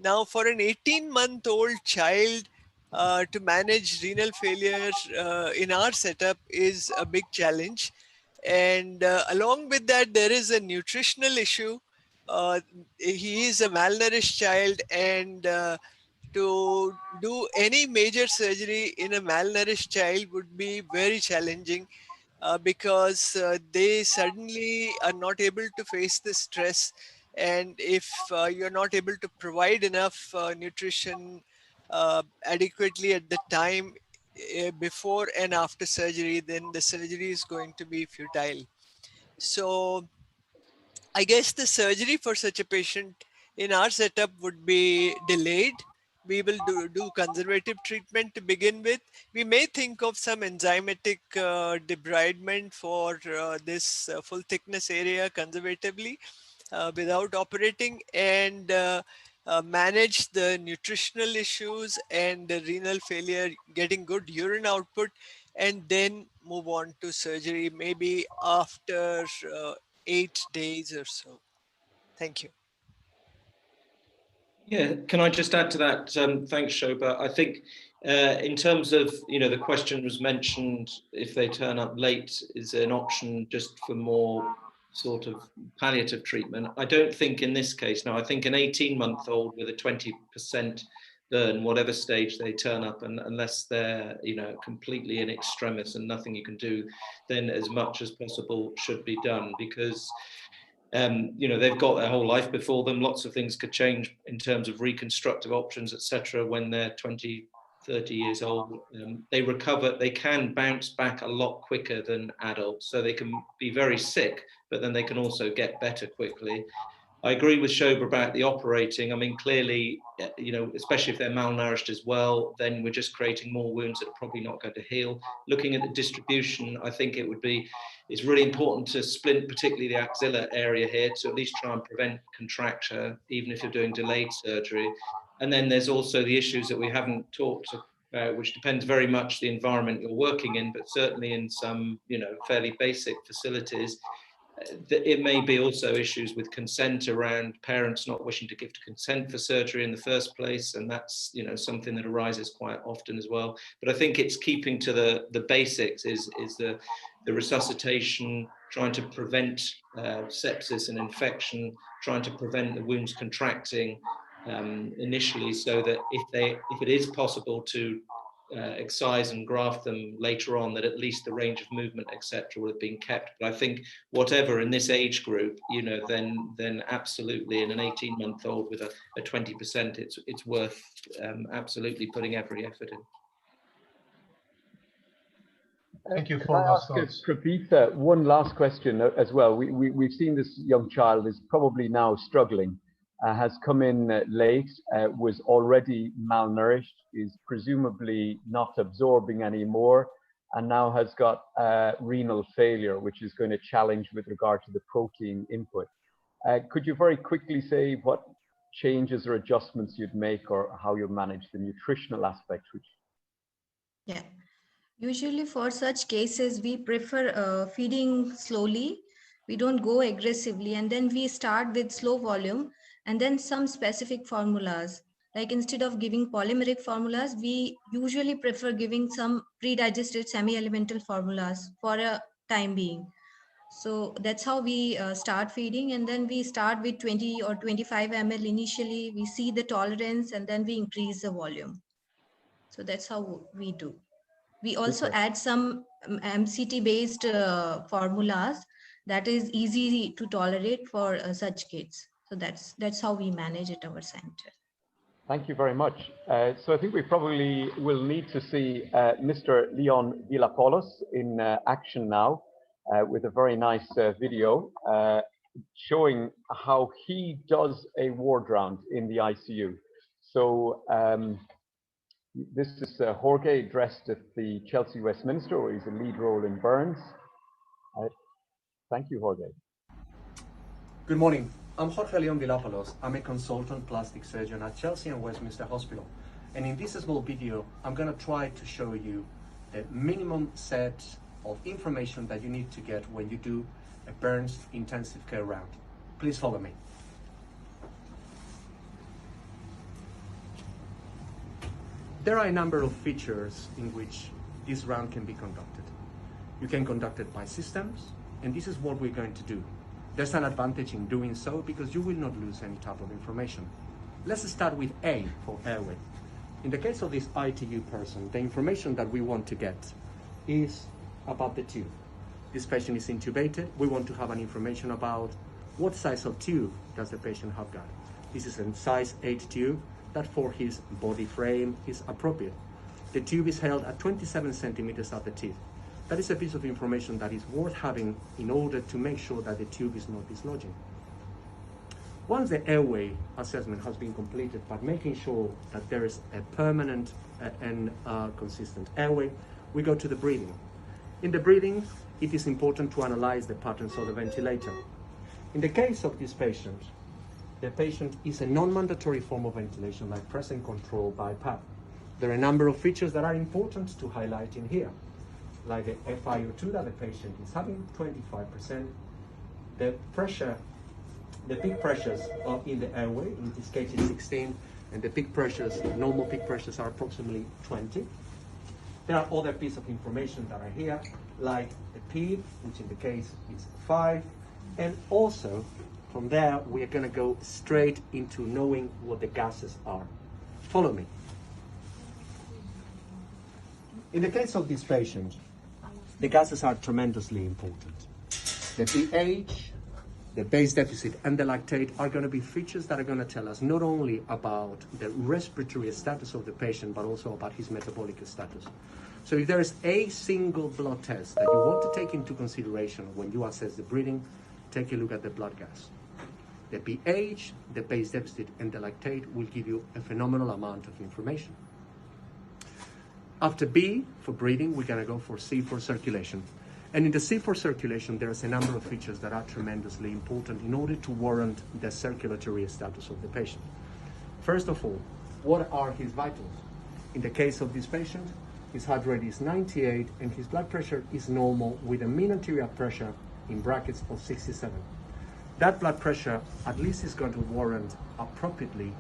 Now for an 18-month-old child to manage renal failure in our setup is a big challenge. And along with that, there is a nutritional issue. He is a malnourished child, and to do any major surgery in a malnourished child would be very challenging. Because they suddenly are not able to face the stress, and if you're not able to provide enough nutrition adequately at the time before and after surgery, then the surgery is going to be futile. So I guess the surgery for such a patient in our setup would be delayed. We will do conservative treatment to begin with. We may think of some enzymatic debridement for this full thickness area conservatively without operating, and manage the nutritional issues and the renal failure, getting good urine output, and then move on to surgery maybe after 8 days or so. Thank you. Yeah, can I just add to that? Thanks, Shobha. I think in terms of, the question was mentioned, if they turn up late, is there an option just for more sort of palliative treatment? I don't think in this case. No, I think an 18-month-old with a 20% burn, whatever stage they turn up, and unless they're, completely in extremis and nothing you can do, then as much as possible should be done, because they've got their whole life before them. Lots of things could change in terms of reconstructive options, etc. when they're 20, 30 years old. They recover, they can bounce back a lot quicker than adults. So they can be very sick, but then they can also get better quickly. I agree with Shobha about the operating. I mean, clearly, especially if they're malnourished as well, then we're just creating more wounds that are probably not going to heal. Looking at the distribution, I think it's really important to splint, particularly the axilla area here, to at least try and prevent contracture, even if you're doing delayed surgery. And then there's also the issues that we haven't talked about, which depends very much the environment you're working in, but certainly in some, fairly basic facilities, it may be also issues with consent around parents not wishing to give consent for surgery in the first place, and that's something that arises quite often as well. But I think it's keeping to the basics is the resuscitation, trying to prevent sepsis and infection, trying to prevent the wounds contracting initially, so that if it is possible to excise and graft them later on, that at least the range of movement, etc., would have been kept. But I think whatever in this age group, then absolutely in an 18-month-old with a 20%, it's worth absolutely putting every effort in. Thank you Can for I those ask thoughts. Pravitha one last question as well? We've seen this young child is probably now struggling, has come in late, was already malnourished, is presumably not absorbing anymore, and now has got renal failure, which is going to challenge with regard to the protein input. Could you very quickly say what changes or adjustments you'd make or how you manage the nutritional aspects? Yeah. Usually for such cases, we prefer feeding slowly. We don't go aggressively, and then we start with slow volume and then some specific formulas. Like instead of giving polymeric formulas, we usually prefer giving some pre-digested semi-elemental formulas for a time being. So that's how we start feeding, and then we start with 20 or 25 ml initially. We see the tolerance and then we increase the volume. So that's how we do. We also add some MCT based formulas that is easy to tolerate for such kids. So that's how we manage at our center. Thank you very much. So I think we probably will need to see Mr. Leon Villapoulos in action now with a very nice video showing how he does a ward round in the ICU. So this is Jorge dressed at the Chelsea Westminster, where he's a lead role in burns. Thank you, Jorge. Good morning. I'm Jorge Leon Villapoulos. I'm a consultant plastic surgeon at Chelsea and Westminster Hospital. And in this small video, I'm going to try to show you the minimum set of information that you need to get when you do a burns intensive care round. Please follow me. There are a number of features in which this round can be conducted. You can conduct it by systems, and this is what we're going to do. There's an advantage in doing so because you will not lose any type of information. Let's start with A for airway. In the case of this ITU person, the information that we want to get is about the tube. This patient is intubated. We want to have an information about what size of tube does the patient have got. This is a size 8 tube that for his body frame is appropriate. The tube is held at 27 centimeters at the tip. That is a piece of information that is worth having in order to make sure that the tube is not dislodging. Once the airway assessment has been completed, but making sure that there is a permanent and consistent airway, we go to the breathing. In the breathing, it is important to analyze the patterns of the ventilator. In the case of this patient, the patient is a non-mandatory form of ventilation like press and control BiPAP. There are a number of features that are important to highlight in here, like the FiO2 that the patient is having, 25%, the pressure, the peak pressures are in the airway, in this case it's 16, and the peak pressures, normal peak pressures are approximately 20. There are other pieces of information that are here, like the PEEP, which in the case is 5, and also from there we are going to go straight into knowing what the gases are. Follow me. In the case of this patient, the gases are tremendously important. The pH, the base deficit, and the lactate are going to be features that are going to tell us not only about the respiratory status of the patient, but also about his metabolic status. So if there is a single blood test that you want to take into consideration when you assess the breathing, take a look at the blood gas. The pH, the base deficit, and the lactate will give you a phenomenal amount of information. After B for breathing, we're going to go for C for circulation. And in the C for circulation, there's a number of features that are tremendously important in order to warrant the circulatory status of the patient. First of all, what are his vitals? In the case of this patient, his heart rate is 98 and his blood pressure is normal with a mean arterial pressure in brackets of 67. That blood pressure at least is going to warrant appropriately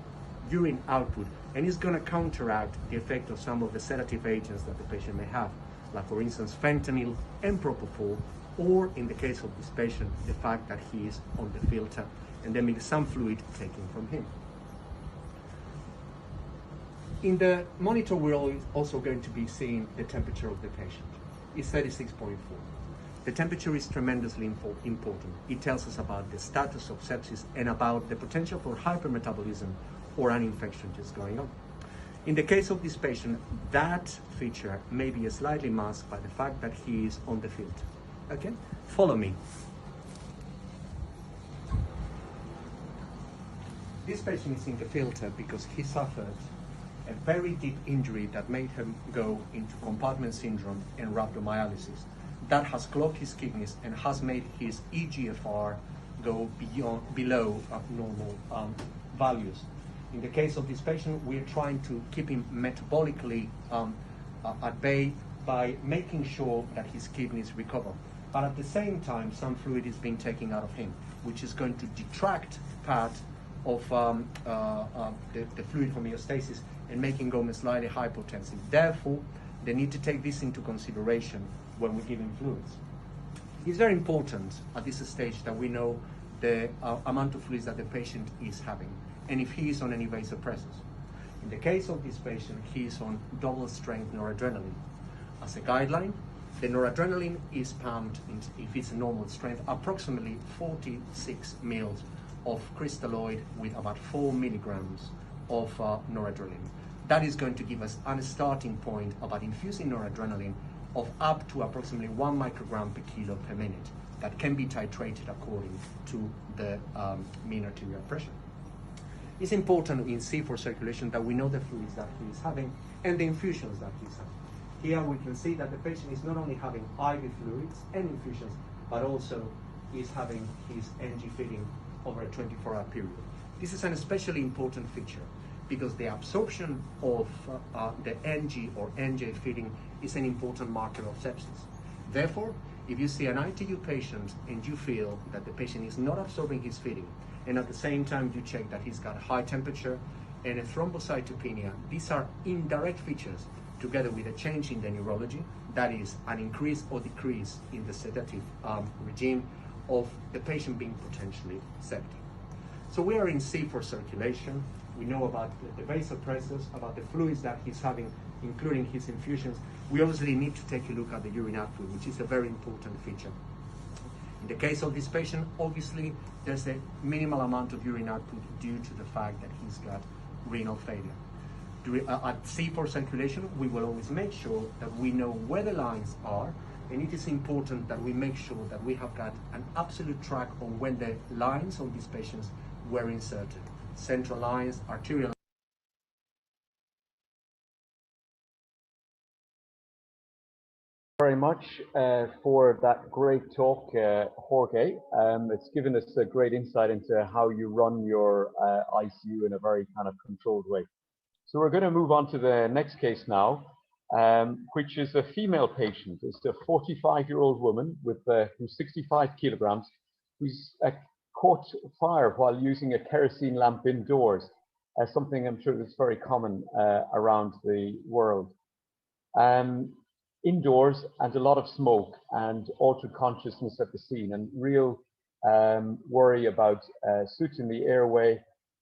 urine output, and is going to counteract the effect of some of the sedative agents that the patient may have, like for instance fentanyl and propofol, or in the case of this patient, the fact that he is on the filter and there may be some fluid taken from him. In the monitor, we're also going to be seeing the temperature of the patient. It's 36.4. The temperature is tremendously important. It tells us about the status of sepsis and about the potential for hypermetabolism or an infection just going on. In the case of this patient, that feature may be slightly masked by the fact that he is on the field. Okay, follow me. This patient is in the filter because he suffered a very deep injury that made him go into compartment syndrome and rhabdomyolysis. That has clogged his kidneys and has made his EGFR go below normal values. In the case of this patient, we're trying to keep him metabolically at bay by making sure that his kidneys recover. But at the same time, some fluid is being taken out of him, which is going to detract part of the fluid homeostasis and making him slightly hypotensive. Therefore, they need to take this into consideration when we give him fluids. It's very important at this stage that we know the amount of fluids that the patient is having, and if he is on any vasopressors. In the case of this patient, he is on double-strength noradrenaline. As a guideline, the noradrenaline is pumped, if it's a normal strength, approximately 46 mils of crystalloid with about 4 milligrams of noradrenaline. That is going to give us a starting point about infusing noradrenaline of up to approximately 1 microgram per kilo per minute. That can be titrated according to the mean arterial pressure. It's important in C4 circulation that we know the fluids that he is having and the infusions that he's having. Here we can see that the patient is not only having IV fluids and infusions, but also is having his NG feeding over a 24-hour period. This is an especially important feature because the absorption of the NG or NJ feeding is an important marker of sepsis. Therefore, if you see an ITU patient and you feel that the patient is not absorbing his feeding, and at the same time you check that he's got a high temperature and a thrombocytopenia, these are indirect features together with a change in the neurology, that is an increase or decrease in the sedative regime of the patient being potentially septic. So we are in C4 circulation. We know about the vasopressors, about the fluids that he's having, including his infusions. We obviously need to take a look at the urine output, which is a very important feature. In the case of this patient, obviously, there's a minimal amount of urine output due to the fact that he's got renal failure. At C4 circulation, we will always make sure that we know where the lines are, and it is important that we make sure that we have got an absolute track on when the lines of these patients were inserted. Central lines, arterial. Very much for that great talk, Jorge. It's given us a great insight into how you run your ICU in a very kind of controlled way. So we're going to move on to the next case now, which is a female patient. It's a 45-year-old woman with who's 65 kilograms, who's caught fire while using a kerosene lamp indoors, something I'm sure that's very common around the world. Indoors, and a lot of smoke and altered consciousness at the scene, and real worry about soot in the airway,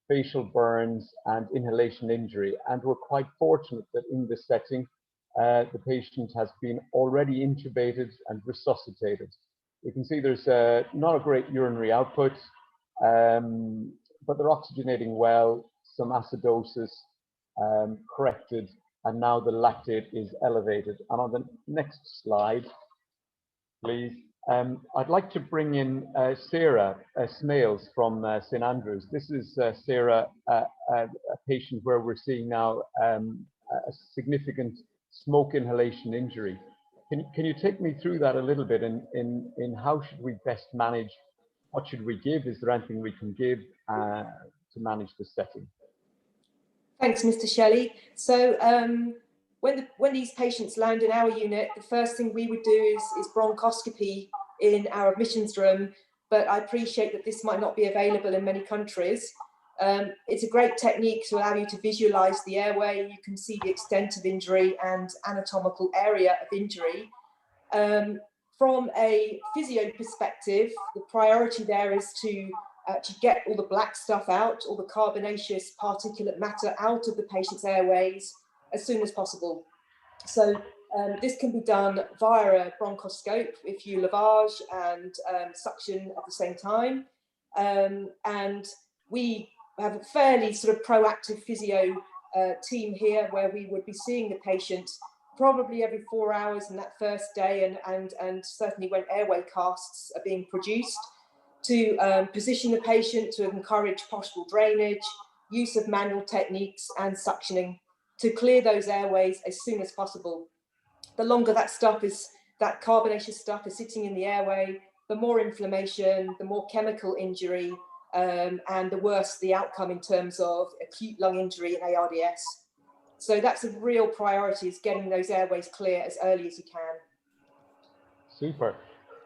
facial burns, and inhalation injury. And we're quite fortunate that in this setting, the patient has been already intubated and resuscitated. You can see there's not a great urinary output, but they're oxygenating well, some acidosis corrected, and now the lactate is elevated. And on the next slide, please, I'd like to bring in Sarah Smales from St. Andrews. This is Sarah, a patient where we're seeing now a significant smoke inhalation injury. Can you take me through that a little bit in how should we best manage? What should we give? Is there anything we can give to manage the setting? Thanks, Mr. Shelley. So when these patients land in our unit, the first thing we would do is bronchoscopy in our admissions room, but I appreciate that this might not be available in many countries. It's a great technique to allow you to visualize the airway. You can see the extent of injury and anatomical area of injury. From a physio perspective, the priority there is to get all the black stuff out, all the carbonaceous particulate matter out of the patient's airways as soon as possible. So this can be done via a bronchoscope if you lavage and suction at the same time. And we have a fairly sort of proactive physio team here, where we would be seeing the patient probably every 4 hours in that first day, and certainly when airway casts are being produced, to position the patient to encourage possible drainage, use of manual techniques and suctioning to clear those airways as soon as possible. The longer that carbonaceous stuff is sitting in the airway, the more inflammation, the more chemical injury, and the worse the outcome in terms of acute lung injury and ARDS. So that's a real priority, is getting those airways clear as early as you can. Super.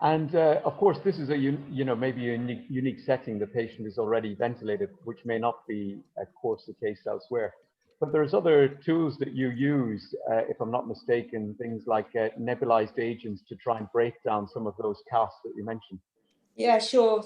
And of course, this is maybe a unique setting. The patient is already ventilated, which may not be, of course, the case elsewhere. But there's other tools that you use, if I'm not mistaken, things like nebulized agents to try and break down some of those casts that you mentioned. Yeah, sure.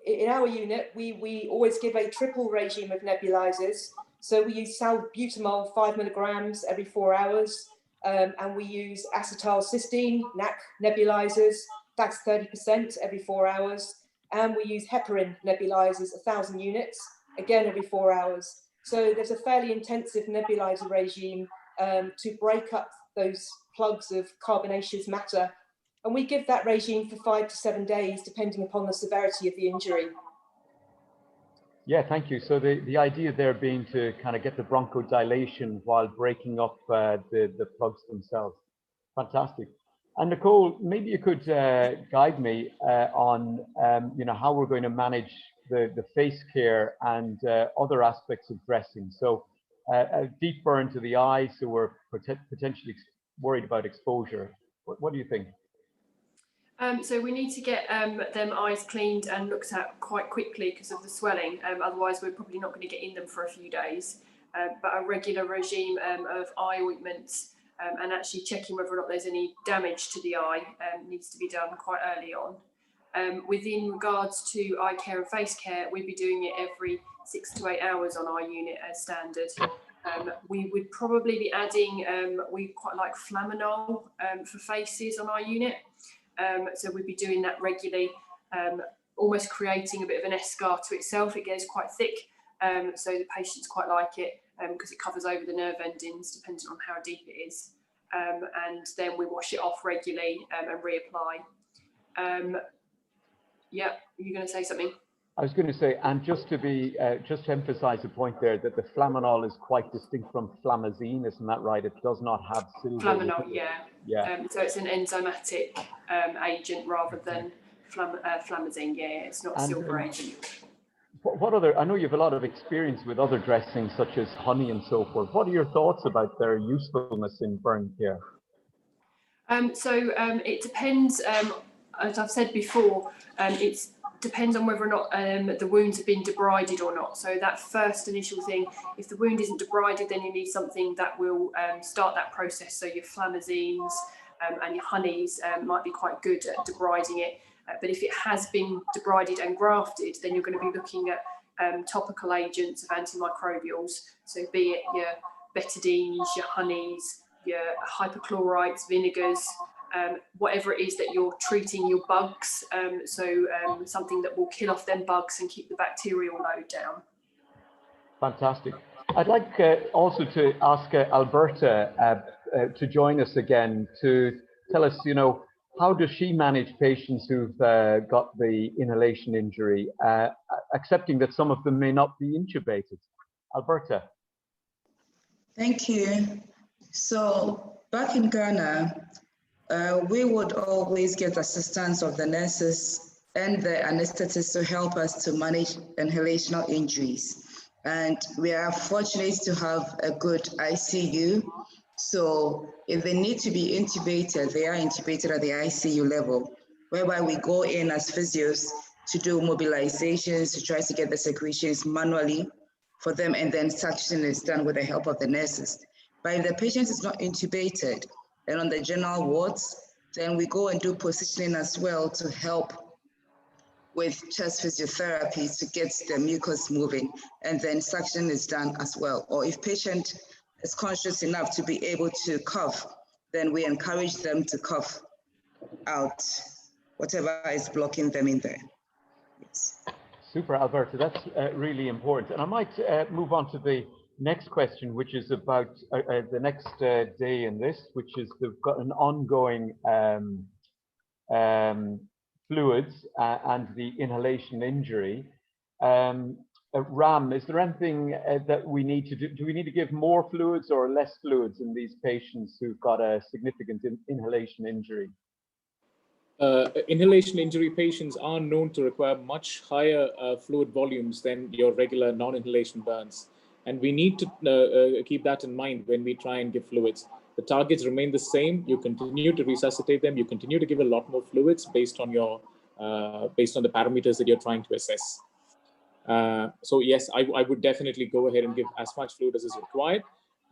In our unit, we always give a triple regime of nebulizers. So we use salbutamol 5 milligrams every 4 hours, and we use acetylcysteine, NAC nebulizers, that's 30% every 4 hours. And we use heparin nebulizers, 1,000 units, again every 4 hours. So there's a fairly intensive nebulizer regime to break up those plugs of carbonaceous matter. And we give that regime for 5 to 7 days, depending upon the severity of the injury. Yeah, thank you. So the idea there being to kind of get the bronchodilation while breaking up the plugs themselves. Fantastic. And Nicole, maybe you could guide me on how we're going to manage the face care and other aspects of dressing. So a deep burn to the eye, so we're potentially worried about exposure. What do you think? So we need to get them eyes cleaned and looked at quite quickly because of the swelling. Otherwise, we're probably not going to get in them for a few days. But a regular regime of eye ointments and actually checking whether or not there's any damage to the eye needs to be done quite early on. Within regards to eye care and face care, we'd be doing it every 6 to 8 hours on our unit as standard. We would probably be adding, we quite like Flamanol for faces on our unit. So we'd be doing that regularly, almost creating a bit of an eschar to itself. It gets quite thick, so the patients quite like it because it covers over the nerve endings, depending on how deep it is. And then we wash it off regularly and reapply. Yeah, you're going to say something? I was going to say, and just to emphasize the point there, that the Flamanol is quite distinct from Flamazine, isn't that right? It does not have silver. Flamanol, yeah. So it's an enzymatic agent rather than Flamazine. Yeah, it's not a silver agent. What other? I know you have a lot of experience with other dressings such as honey and so forth. What are your thoughts about their usefulness in burn care? It depends. As I've said before, it depends on whether or not the wounds have been debrided or not. So that first initial thing, if the wound isn't debrided, then you need something that will start that process. So your Flamazines and your honeys might be quite good at debriding it. But if it has been debrided and grafted, then you're going to be looking at topical agents of antimicrobials. So be it your betadines, your honeys, your hypochlorites, vinegars, whatever it is that you're treating your bugs. Something that will kill off them bugs and keep the bacterial load down. Fantastic. I'd like also to ask Alberta to join us again to tell us, how does she manage patients who've got the inhalation injury, accepting that some of them may not be intubated? Alberta. Thank you. So back in Ghana, we would always get assistance of the nurses and the anesthetists to help us to manage inhalational injuries. And we are fortunate to have a good ICU. So if they need to be intubated, they are intubated at the ICU level, whereby we go in as physios to do mobilizations, to try to get the secretions manually for them, and then suction is done with the help of the nurses. But if the patient is not intubated, and on the general wards, then we go and do positioning as well to help with chest physiotherapy to get the mucus moving, and then suction is done as well. Or if patient is conscious enough to be able to cough, then we encourage them to cough out whatever is blocking them in there. Yes. Super, Alberto. That's really important. And I might move on to the next question, which is about the next day in this, which is they've got an ongoing fluids and the inhalation injury. Ram, is there anything that we need to do? Do we need to give more fluids or less fluids in these patients who've got a significant inhalation injury? Inhalation injury patients are known to require much higher fluid volumes than your regular non-inhalation burns. And we need to keep that in mind when we try and give fluids. The targets remain the same. You continue to resuscitate them. You continue to give a lot more fluids based on your based on the parameters that you're trying to assess. So yes, I would definitely go ahead and give as much fluid as is required,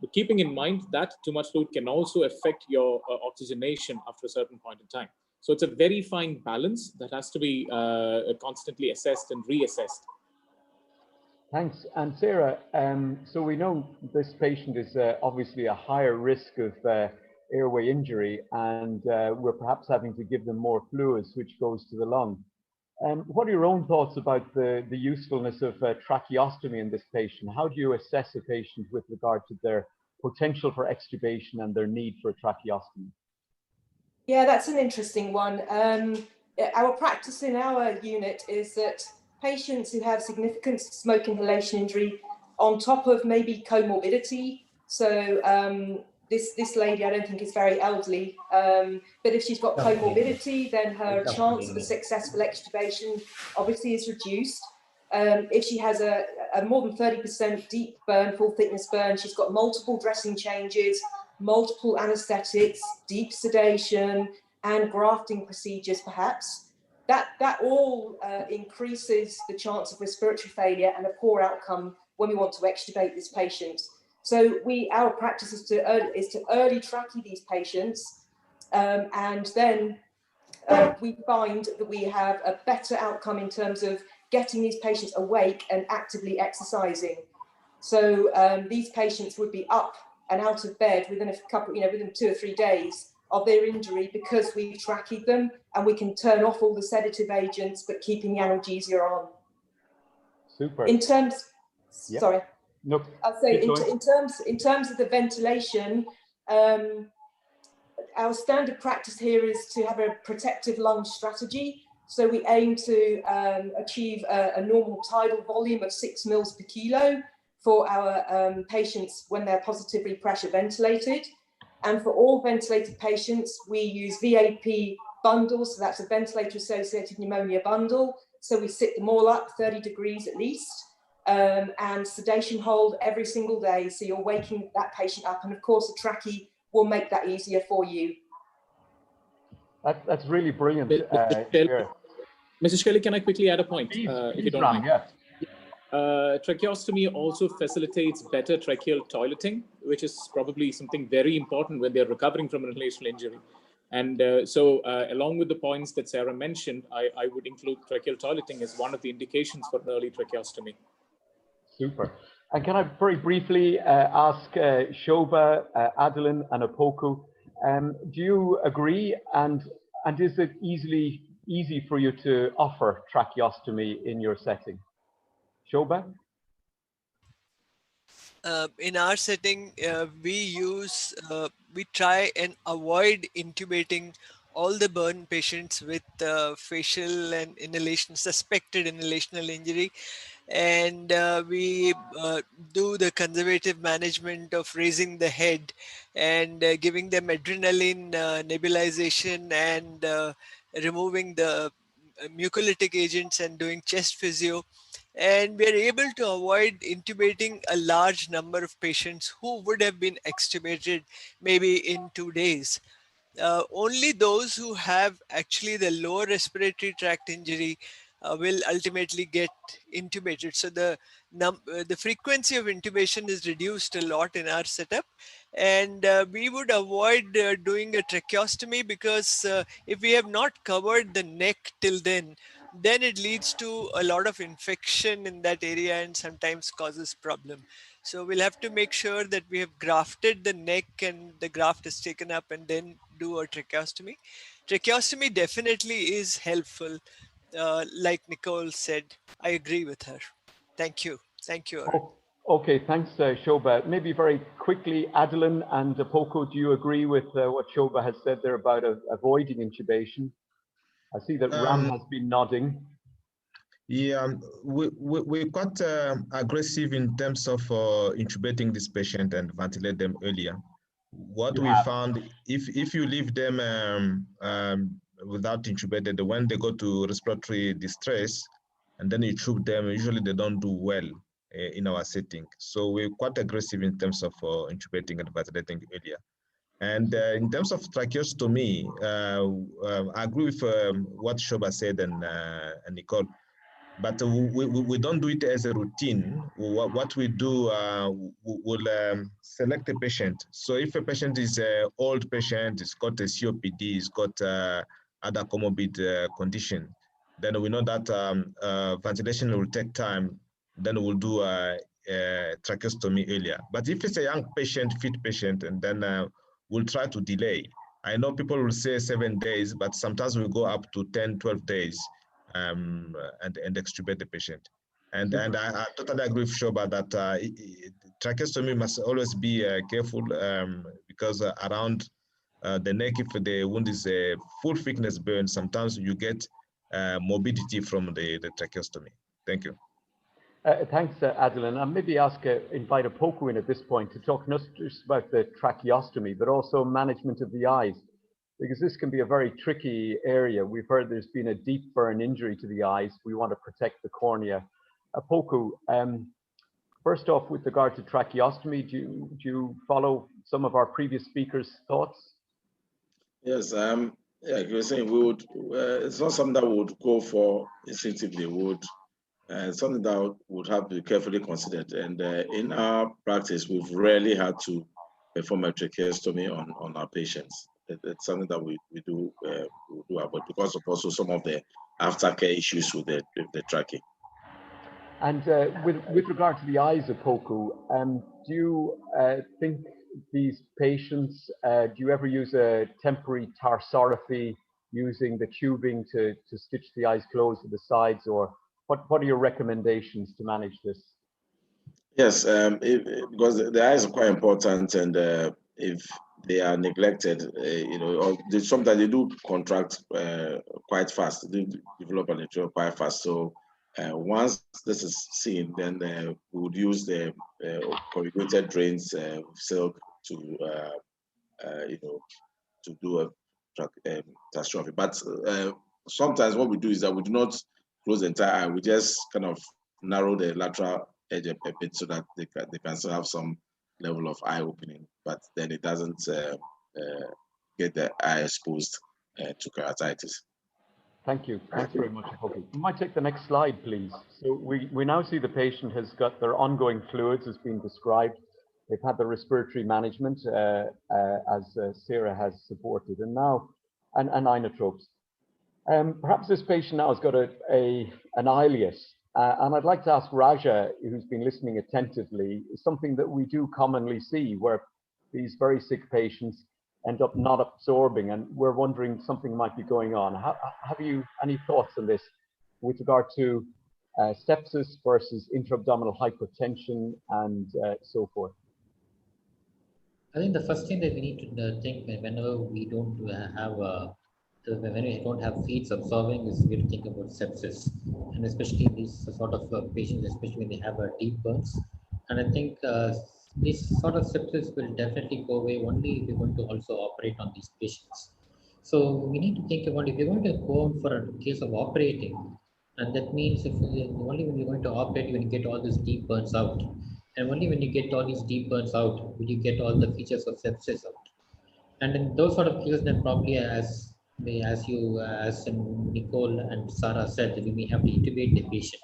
but keeping in mind that too much fluid can also affect your oxygenation after a certain point in time. So it's a very fine balance that has to be constantly assessed and reassessed. Thanks. And Sarah, so we know this patient is obviously a higher risk of airway injury, and we're perhaps having to give them more fluids, which goes to the lung. What are your own thoughts about the usefulness of tracheostomy in this patient? How do you assess a patient with regard to their potential for extubation and their need for tracheostomy? Yeah, that's an interesting one. Our practice in our unit is that patients who have significant smoke inhalation injury on top of maybe comorbidity, so this lady, I don't think is very elderly, but if she's got comorbidity, then her chance of a successful extubation obviously is reduced. If she has a more than 30% deep burn, full thickness burn, she's got multiple dressing changes, multiple anesthetics, deep sedation, and grafting procedures perhaps, that all increases the chance of respiratory failure and a poor outcome when we want to extubate this patient. So our practice is to early trachea these patients, and then we find that we have a better outcome in terms of getting these patients awake and actively exercising. So these patients would be up and out of bed within a couple, within 2 or 3 days of their injury, because we've tracheed them and we can turn off all the sedative agents, but keeping the analgesia on. Super. In terms, yeah. Sorry. No. I'll say in terms of the ventilation, our standard practice here is to have a protective lung strategy. So we aim to achieve a normal tidal volume of 6 mils per kilo for our patients when they're positively pressure ventilated. And for all ventilated patients, we use VAP bundles. So that's a ventilator-associated pneumonia bundle. So we sit them all up 30 degrees at least, and sedation hold every single day. So you're waking that patient up. And of course, a trachea will make that easier for you. That's really brilliant. Mrs. Shelley, can I quickly add a point? Please, if you don't Ram, mind? yeah. Tracheostomy also facilitates better tracheal toileting, which is probably something very important when they're recovering from an inhalational injury. And so along with the points that Sarah mentioned, I would include tracheal toileting as one of the indications for early tracheostomy. Super. And can I very briefly ask Shobha, Adeline and Opoku, do you agree, and is it easy for you to offer tracheostomy in your setting? Shobha? In our setting, we try and avoid intubating all the burn patients with facial and suspected inhalational injury. And we do the conservative management of raising the head and giving them adrenaline nebulization and removing the mucolytic agents and doing chest physio. And we are able to avoid intubating a large number of patients who would have been extubated maybe in 2 days. Only those who have actually the lower respiratory tract injury will ultimately get intubated. So the frequency of intubation is reduced a lot in our setup, and we would avoid doing a tracheostomy, because if we have not covered the neck till then it leads to a lot of infection in that area and sometimes causes problem. So we'll have to make sure that we have grafted the neck and the graft is taken up and then do a tracheostomy. Tracheostomy definitely is helpful. like Nicole said, I agree with her. Thank you. Thank you. Arun. Okay, thanks, Shobha. Maybe very quickly, Adeline and Poco, do you agree with what Shobha has said there about avoiding intubation? I see that Ram has been nodding. Yeah, we're quite aggressive in terms of intubating this patient and ventilate them earlier. What we found, if you leave them without intubated, when they go to respiratory distress, and then you tube them, usually they don't do well in our setting. So we're quite aggressive in terms of intubating and ventilating earlier. And in terms of tracheostomy, I agree with what Shobha said and Nicole. But we don't do it as a routine. What we do, we'll select a patient. So if a patient is an old patient, he's got a COPD, he's got other comorbid condition, then we know that ventilation will take time. Then we'll do tracheostomy earlier. But if it's a young patient, fit patient, and then we'll try to delay. I know people will say 7 days, but sometimes we go up to 10, 12 days. And extubate the patient. And I totally agree with Shobha that tracheostomy must always be careful because around the neck, if the wound is a full thickness burn, sometimes you get morbidity from the tracheostomy. Thank you. Thanks, Adeline. I'll maybe invite Poco in at this point to talk not just about the tracheostomy, but also management of the eyes, because this can be a very tricky area. We've heard there's been a deep burn injury to the eyes. We want to protect the cornea. Poco, first off, with regard to tracheostomy, do you follow some of our previous speakers' thoughts? Yes, yeah, you were saying we would, it's not something that we would go for instinctively, something that would have to be carefully considered. And in our practice, we've rarely had to perform a tracheostomy on our patients. It's something that we do avoid because of also some of the aftercare issues with the trachea. And with regard to the eyes of Poco, do you think these patients, do you ever use a temporary tarsorrhaphy using the tubing to stitch the eyes closed to the sides, or what are your recommendations to manage this? Yes, because the eyes are quite important, and if they are neglected, or sometimes they do contract quite fast. They do develop an arterial quite fast. So once this is seen, then we would use the corrugated drains silk to do a catastrophe. But sometimes what we do is that we do not close the entire eye. We just kind of narrow the lateral edge a bit so that they can still have some level of eye opening, but then it doesn't get the eye exposed to keratitis. Thank you. Thanks very much. Okay. You might take the next slide, please. So we now see the patient has got their ongoing fluids as being described. They've had the respiratory management as Sarah has supported, and now and inotropes. Perhaps this patient now has got an ileus. And I'd like to ask Raja, who's been listening attentively, something that we do commonly see where these very sick patients end up not absorbing, and we're wondering something might be going on. Have you any thoughts on this with regard to sepsis versus intra-abdominal hypertension and so forth? I think the first thing that we need to think whenever we don't have when we don't have feeds absorbing is we have to think about sepsis, and especially these sort of patients, especially when they have deep burns. And I think this sort of sepsis will definitely go away only if we're going to also operate on these patients. So we need to think about if you're going to go on for a case of operating, and that means if only when you're going to operate, when you get all these deep burns out, and only when you get all these deep burns out, will you get all the features of sepsis out. And in those sort of cases, then probably as Nicole and Sarah said, we may have to intubate the patient.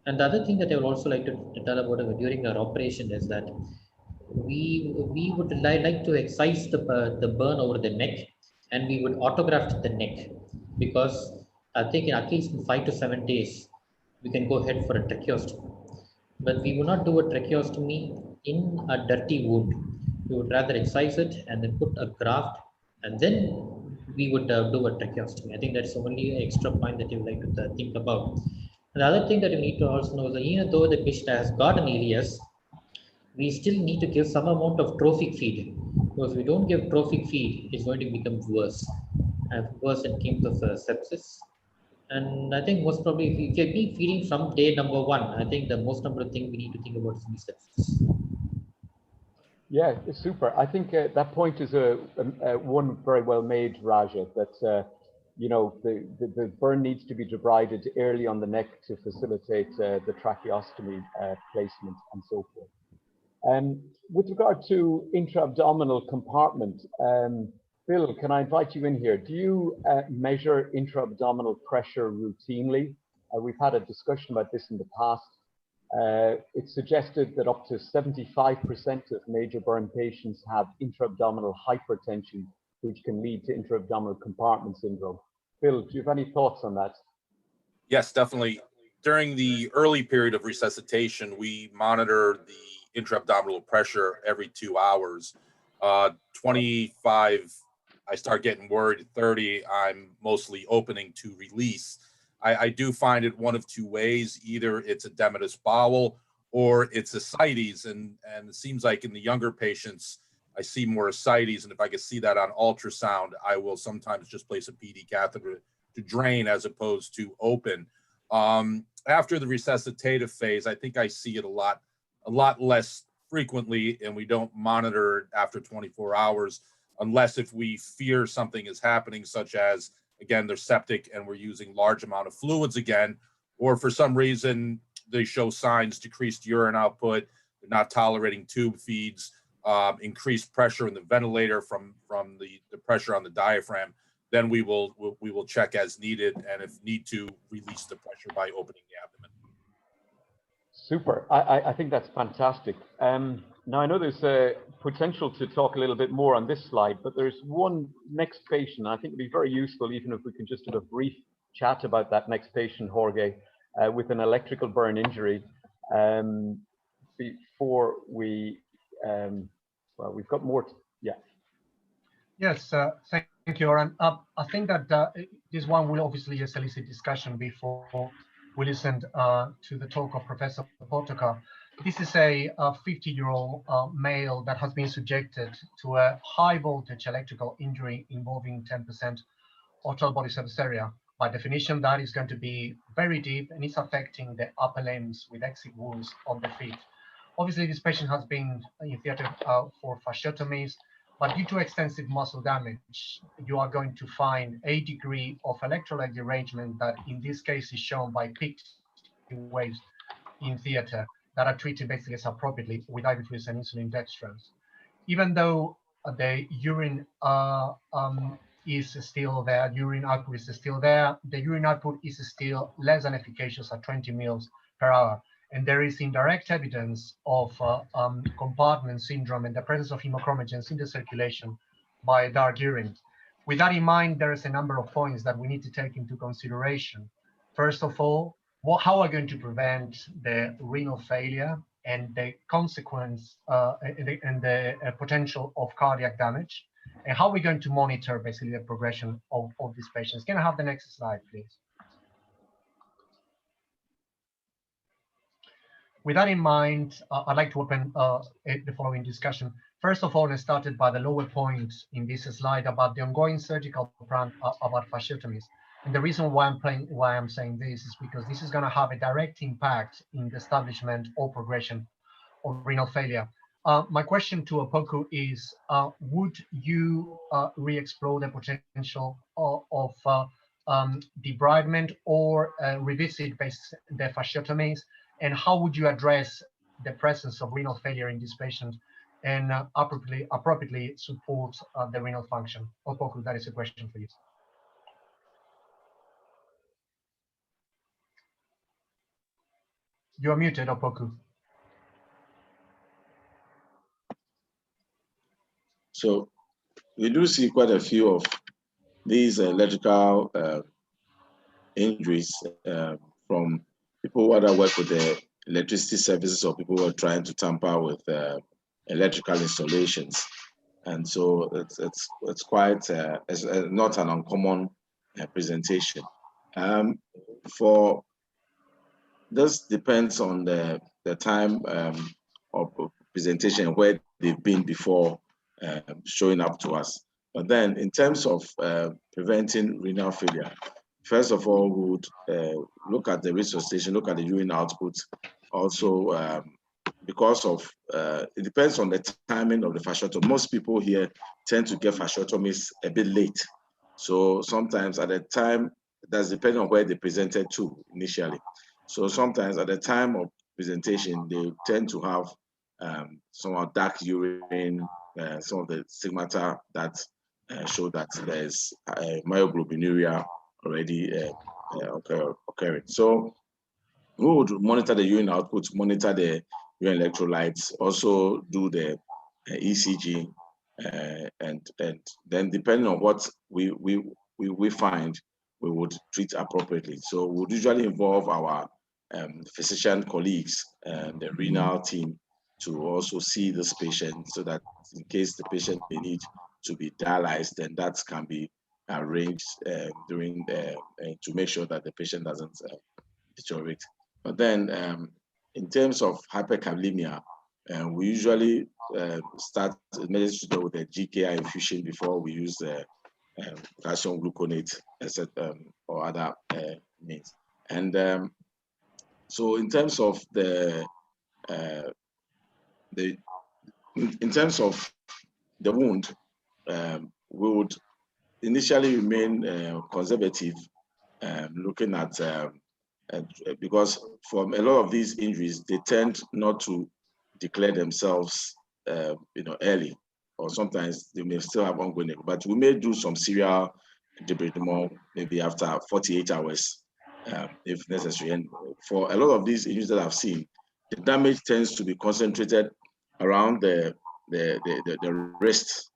And the other thing that I would also like to tell about during our operation is that we would like to excise the burn over the neck, and we would autograft the neck, because I think at least in 5 to 7 days we can go ahead for a tracheostomy. But we would not do a tracheostomy in a dirty wound. We would rather excise it and then put a graft, and then we would do a tracheostomy. I think that's the only extra point that you would like to think about. And the other thing that you need to also know is that even though the patient has got an ileus, we still need to give some amount of trophic feed, because if we don't give trophic feed, it's going to become worse in terms of sepsis. And I think most probably, if you've been feeding from day number 1, I think the most number of thing we need to think about is sepsis. Yeah, super. I think that point is one very well made, Raja, that you know, the burn needs to be debrided early on the neck to facilitate the tracheostomy placement and so forth. With regard to intra-abdominal compartment, Bill, can I invite you in here? Do you measure intra-abdominal pressure routinely? We've had a discussion about this in the past. It's suggested that up to 75% of major burn patients have intra-abdominal hypertension, which can lead to intra-abdominal compartment syndrome. Bill, do you have any thoughts on that? Yes, definitely. During the early period of resuscitation, we monitor the intra-abdominal pressure every 2 hours. 25, I start getting worried. At 30, I'm mostly opening to release. I do find it one of two ways. Either it's edematous bowel or it's ascites. And it seems like in the younger patients, I see more ascites. And if I can see that on ultrasound, I will sometimes just place a PD catheter to drain as opposed to open. After the resuscitative phase, I think I see it a lot less frequently, and we don't monitor it after 24 hours unless if we fear something is happening, such as, again, they're septic and we're using large amount of fluids again, or for some reason they show signs, decreased urine output, they're not tolerating tube feeds, increased pressure in the ventilator from the pressure on the diaphragm. Then we will check as needed, and if need to, release the pressure by opening the abdomen. Super. I think that's fantastic. Now, I know there's a potential to talk a little bit more on this slide, but there's one next patient. I think it'd be very useful, even if we can just do a brief chat about that next patient, Jorge, with an electrical burn injury. Before we, well, we've got more. Yeah. Yes, thank you, Oran. I think that this one will obviously solicit discussion before we listen to the talk of Professor Potoka. This is a 50-year-old male that has been subjected to a high voltage electrical injury involving 10% of total body surface area. By definition, that is going to be very deep and it's affecting the upper limbs with exit wounds on the feet. Obviously, this patient has been in theater for fasciotomies, but due to extensive muscle damage, you are going to find a degree of electrolyte derangement that in this case is shown by peaks in waves in theater that are treated basically as appropriately with ibuprofen and insulin dextrose. Even though the urine is still there, urine output is still there, the urine output is still less than efficacious at 20 mils per hour. And there is indirect evidence of compartment syndrome and the presence of hemochromogens in the circulation by dark urine. With that in mind, there is a number of points that we need to take into consideration. First of all, how are we going to prevent the renal failure and the consequence and the potential of cardiac damage? And how are we going to monitor basically the progression of these patients? Can I have the next slide, please? With that in mind, I'd like to open the following discussion. First of all, I started by the lower point in this slide about the ongoing surgical plan about fasciotomies. And the reason why I'm saying this is because this is going to have a direct impact in the establishment or progression of renal failure. My question to Opoku is, would you re-explore the potential of debridement or revisit the fasciotomies? And how would you address the presence of renal failure in this patient and appropriately support the renal function? Opoku, that is a question for you. You're muted, Opoku. So we do see quite a few of these electrical injuries from people who either work with the electricity services or people who are trying to tamper with electrical installations. And so it's quite it's not an uncommon presentation. For this depends on the time of presentation, where they've been before showing up to us. But then in terms of preventing renal failure, first of all, we would look at the resuscitation, look at the urine output. Also, because of, it depends on the timing of the fasciotomy. Most people here tend to get fasciotomies a bit late. So sometimes at the time, that's depending on where they presented to initially. So sometimes at the time of presentation, they tend to have some dark urine, some of the stigmata that show that there's myoglobinuria already occurring. So we would monitor the urine output, monitor the urine electrolytes, also do the ECG, and then depending on what we find, we would treat appropriately. So we would usually involve our physician colleagues and the renal team to also see this patient, so that in case the patient may need to be dialyzed, then that can be arranged during to make sure that the patient doesn't deteriorate. But then in terms of hyperkalemia, we usually start emergency with a GKI infusion before we use calcium gluconate, etc., or other means. And so in terms of in terms of the wound, we would initially remain conservative, looking at because for a lot of these injuries, they tend not to declare themselves, early, or sometimes they may still have ongoing. But we may do some serial debridement maybe after 48 hours, if necessary. And for a lot of these injuries that I've seen, the damage tends to be concentrated around the wrist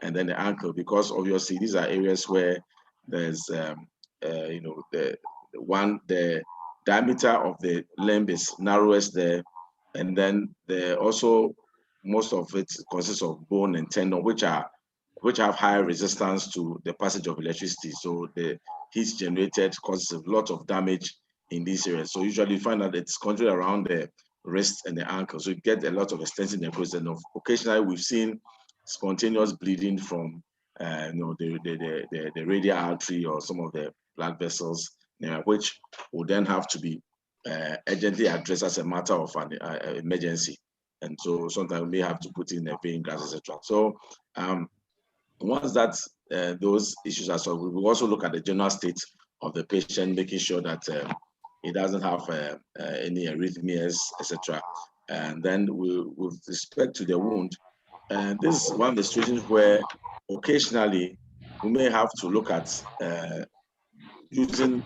and then the ankle, because obviously these are areas where there's the diameter of the limb is narrowest there, and then also most of it consists of bone and tendon, which have high resistance to the passage of electricity. So the heat generated causes a lot of damage in these areas. So usually you find that it's concentrated around the wrist and the ankle. So you get a lot of extensive necrosis, and occasionally we've seen spontaneous bleeding from the radial artery or some of the blood vessels, which will then have to be urgently addressed as a matter of an emergency. And so sometimes we may have to put in a vein graft, etc. So once that those issues are solved, we will also look at the general state of the patient, making sure that he doesn't have any arrhythmias, etc. And then with respect to the wound, this is one of the situations where occasionally we may have to look at using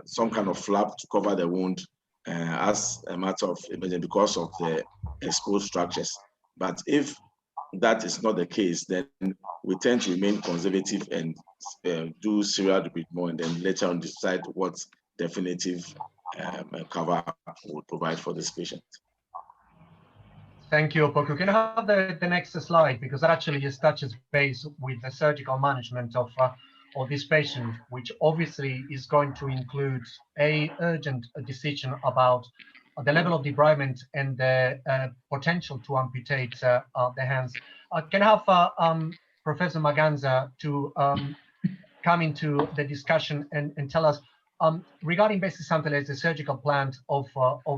some kind of flap to cover the wound as a matter of emergency because of the exposed structures. But if that is not the case, then we tend to remain conservative and do serial debridement, and then later on decide what definitive cover would provide for this patient. Thank you, Opoku. Can I have the next slide? Because that actually just touches base with the surgical management of this patient, which obviously is going to include a urgent decision about the level of debridement and the potential to amputate the hands. Can I have Professor Maganza to come into the discussion and tell us regarding Bessie Santelès, the surgical plan of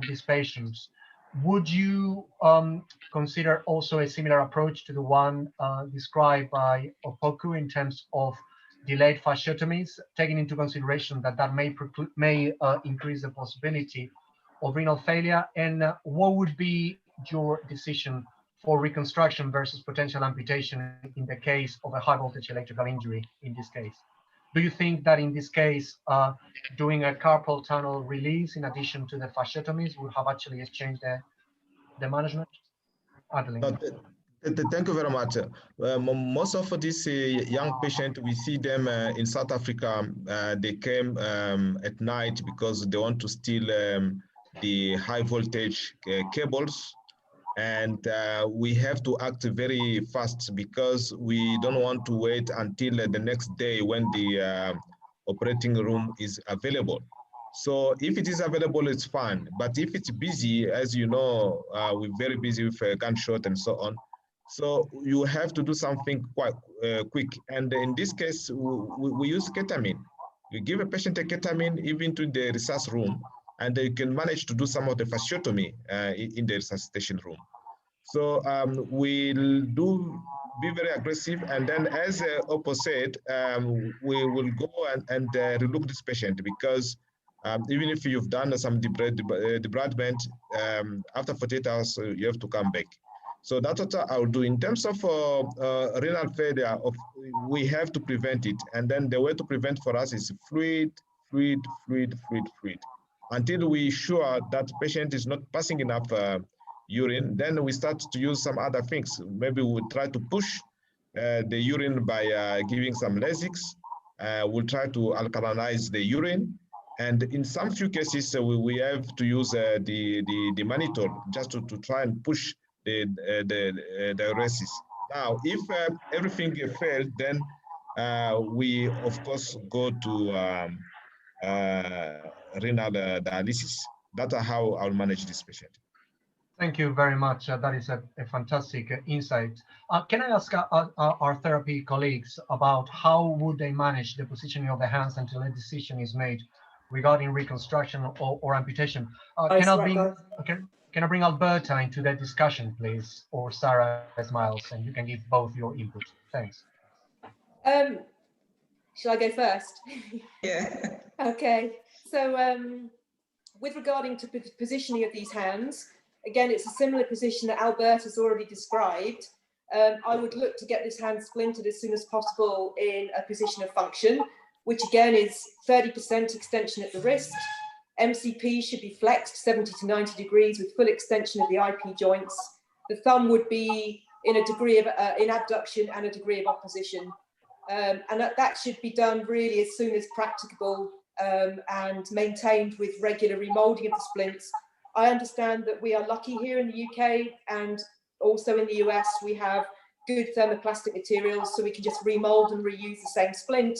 these patients? Would you consider also a similar approach to the one described by Opoku in terms of delayed fasciotomies, taking into consideration that may increase the possibility of renal failure? And what would be your decision for reconstruction versus potential amputation in the case of a high voltage electrical injury in this case? Do you think that in this case, doing a carpal tunnel release in addition to the fasciotomies would have actually changed the management? Adeline. Thank you very much. Most of these young patients, we see them in South Africa. They came at night because they want to steal the high voltage cables And we have to act very fast because we don't want to wait until the next day when the operating room is available. So if it is available, it's fine. But if it's busy, as you know, we're very busy with gunshot and so on. So you have to do something quite quick. And in this case, we use ketamine. You give a patient a ketamine even to the resusc room, and they can manage to do some of the fasciotomy in the resuscitation room. So we'll be very aggressive, and then as Oppo said, we will go and relook this patient because even if you've done some debridement, after 48 hours, you have to come back. So that's what I'll do. In terms of renal failure, we have to prevent it. And then the way to prevent for us is fluid. Until we're sure that patient is not passing enough urine, then we start to use some other things. Maybe we'll try to push the urine by giving some Lasix. We'll try to alkalinize the urine. And in some few cases, we have to use the monitor just to try and push the diuresis. Now, if everything failed, then we, of course, go to renal dialysis. That's how I'll manage this patient. Thank you very much. That is a fantastic insight. Can I ask our therapy colleagues about how would they manage the positioning of the hands until a decision is made regarding reconstruction or amputation? Can I bring Alberta into that discussion, please, or Sarah Miles, and you can give both your input. Thanks. Shall I go first? Yeah. Okay. So with regarding to positioning of these hands, again, it's a similar position that Albert has already described. I would look to get this hand splintered as soon as possible in a position of function, which again is 30% extension at the wrist. MCP should be flexed 70 to 90 degrees with full extension of the IP joints. The thumb would be in a degree of in abduction and a degree of opposition. And that should be done really as soon as practicable and maintained with regular remolding of the splints. I understand that we are lucky here in the UK and also in the US, we have good thermoplastic materials, so we can just remold and reuse the same splint.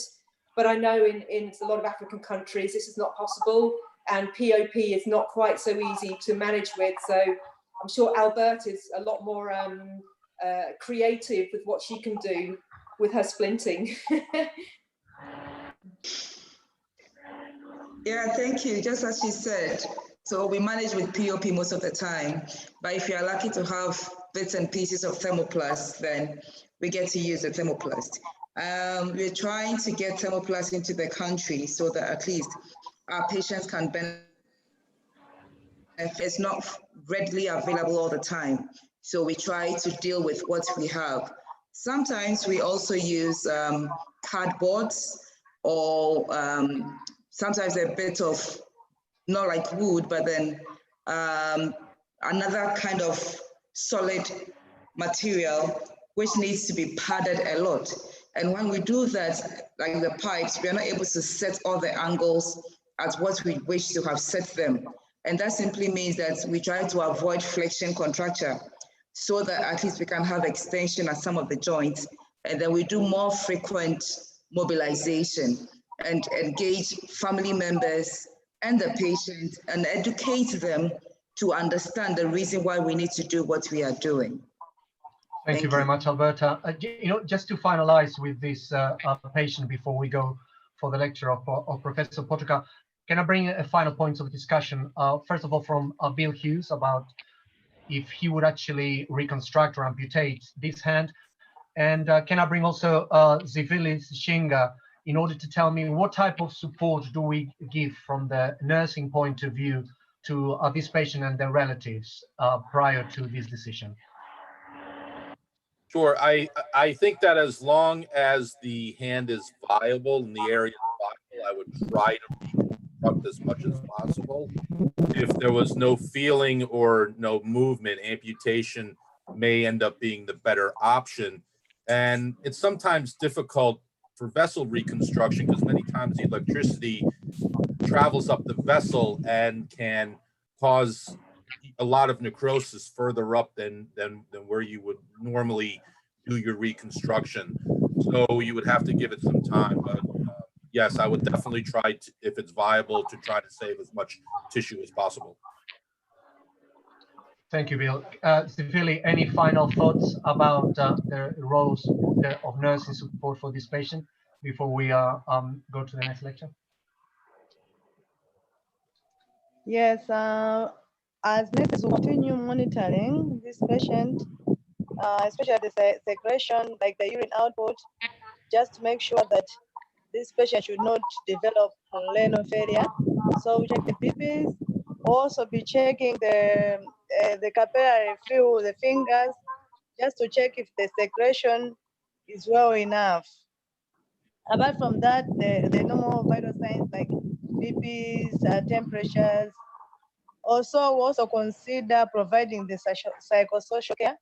But I know in a lot of African countries, this is not possible, and POP is not quite so easy to manage with. So I'm sure Albert is a lot more creative with what she can do with her splinting. Yeah, thank you. Just as she said, so we manage with POP most of the time, but if you're lucky to have bits and pieces of thermoplast, then we get to use the thermoplast. We're trying to get thermoplast into the country so that at least our patients can benefit. It's not readily available all the time, so we try to deal with what we have. Sometimes we also use cardboards or sometimes a bit of, not like wood, but then another kind of solid material which needs to be padded a lot. And when we do that, like the pipes, we are not able to set all the angles at what we wish to have set them. And that simply means that we try to avoid flexion contracture so that at least we can have extension at some of the joints. And then we do more frequent mobilization and engage family members and the patient and educate them to understand the reason why we need to do what we are doing. Thank you very much, Alberta. Just to finalize with this patient before we go for the lecture of Professor Potuka, can I bring a final point of discussion? First of all, from Bill Hughes about if he would actually reconstruct or amputate this hand. And can I bring also Zivilis Shinga in order to tell me what type of support do we give from the nursing point of view to this patient and their relatives prior to this decision? Sure. I think that as long as the hand is viable and the area is viable, I would try to reconstruct as much as possible. If there was no feeling or no movement, amputation may end up being the better option. And it's sometimes difficult for vessel reconstruction because many times the electricity travels up the vessel and can cause a lot of necrosis further up than where you would normally do your reconstruction. So you would have to give it some time. But yes, I would definitely try to, if it's viable, to try to save as much tissue as possible. Thank you, Bill. Sifili, any final thoughts about the roles of nursing support for this patient before we go to the next lecture? Yes, as nurses will continue monitoring this patient, especially the secretion, like the urine output, just to make sure that this patient should not develop renal failure. So we check the BPs, also be checking the capillary fluid, the fingers, just to check if the secretion is well enough. Apart from that, the normal vital signs like BPs, temperatures. Also consider providing the psychosocial care,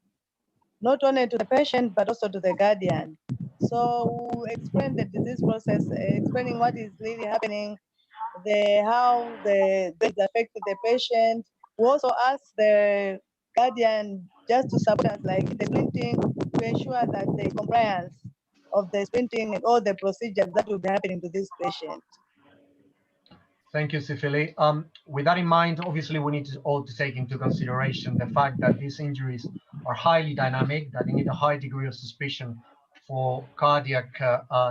not only to the patient, but also to the guardian. So we'll explain the disease process, explaining what is really happening, how the affected the patient. We also ask the guardian just to support us, like the splinting, to ensure that the compliance of the splinting and all the procedures that will be happening to this patient. Thank you, Sifili. With that in mind, obviously, we need to all to take into consideration the fact that these injuries are highly dynamic, that they need a high degree of suspicion for cardiac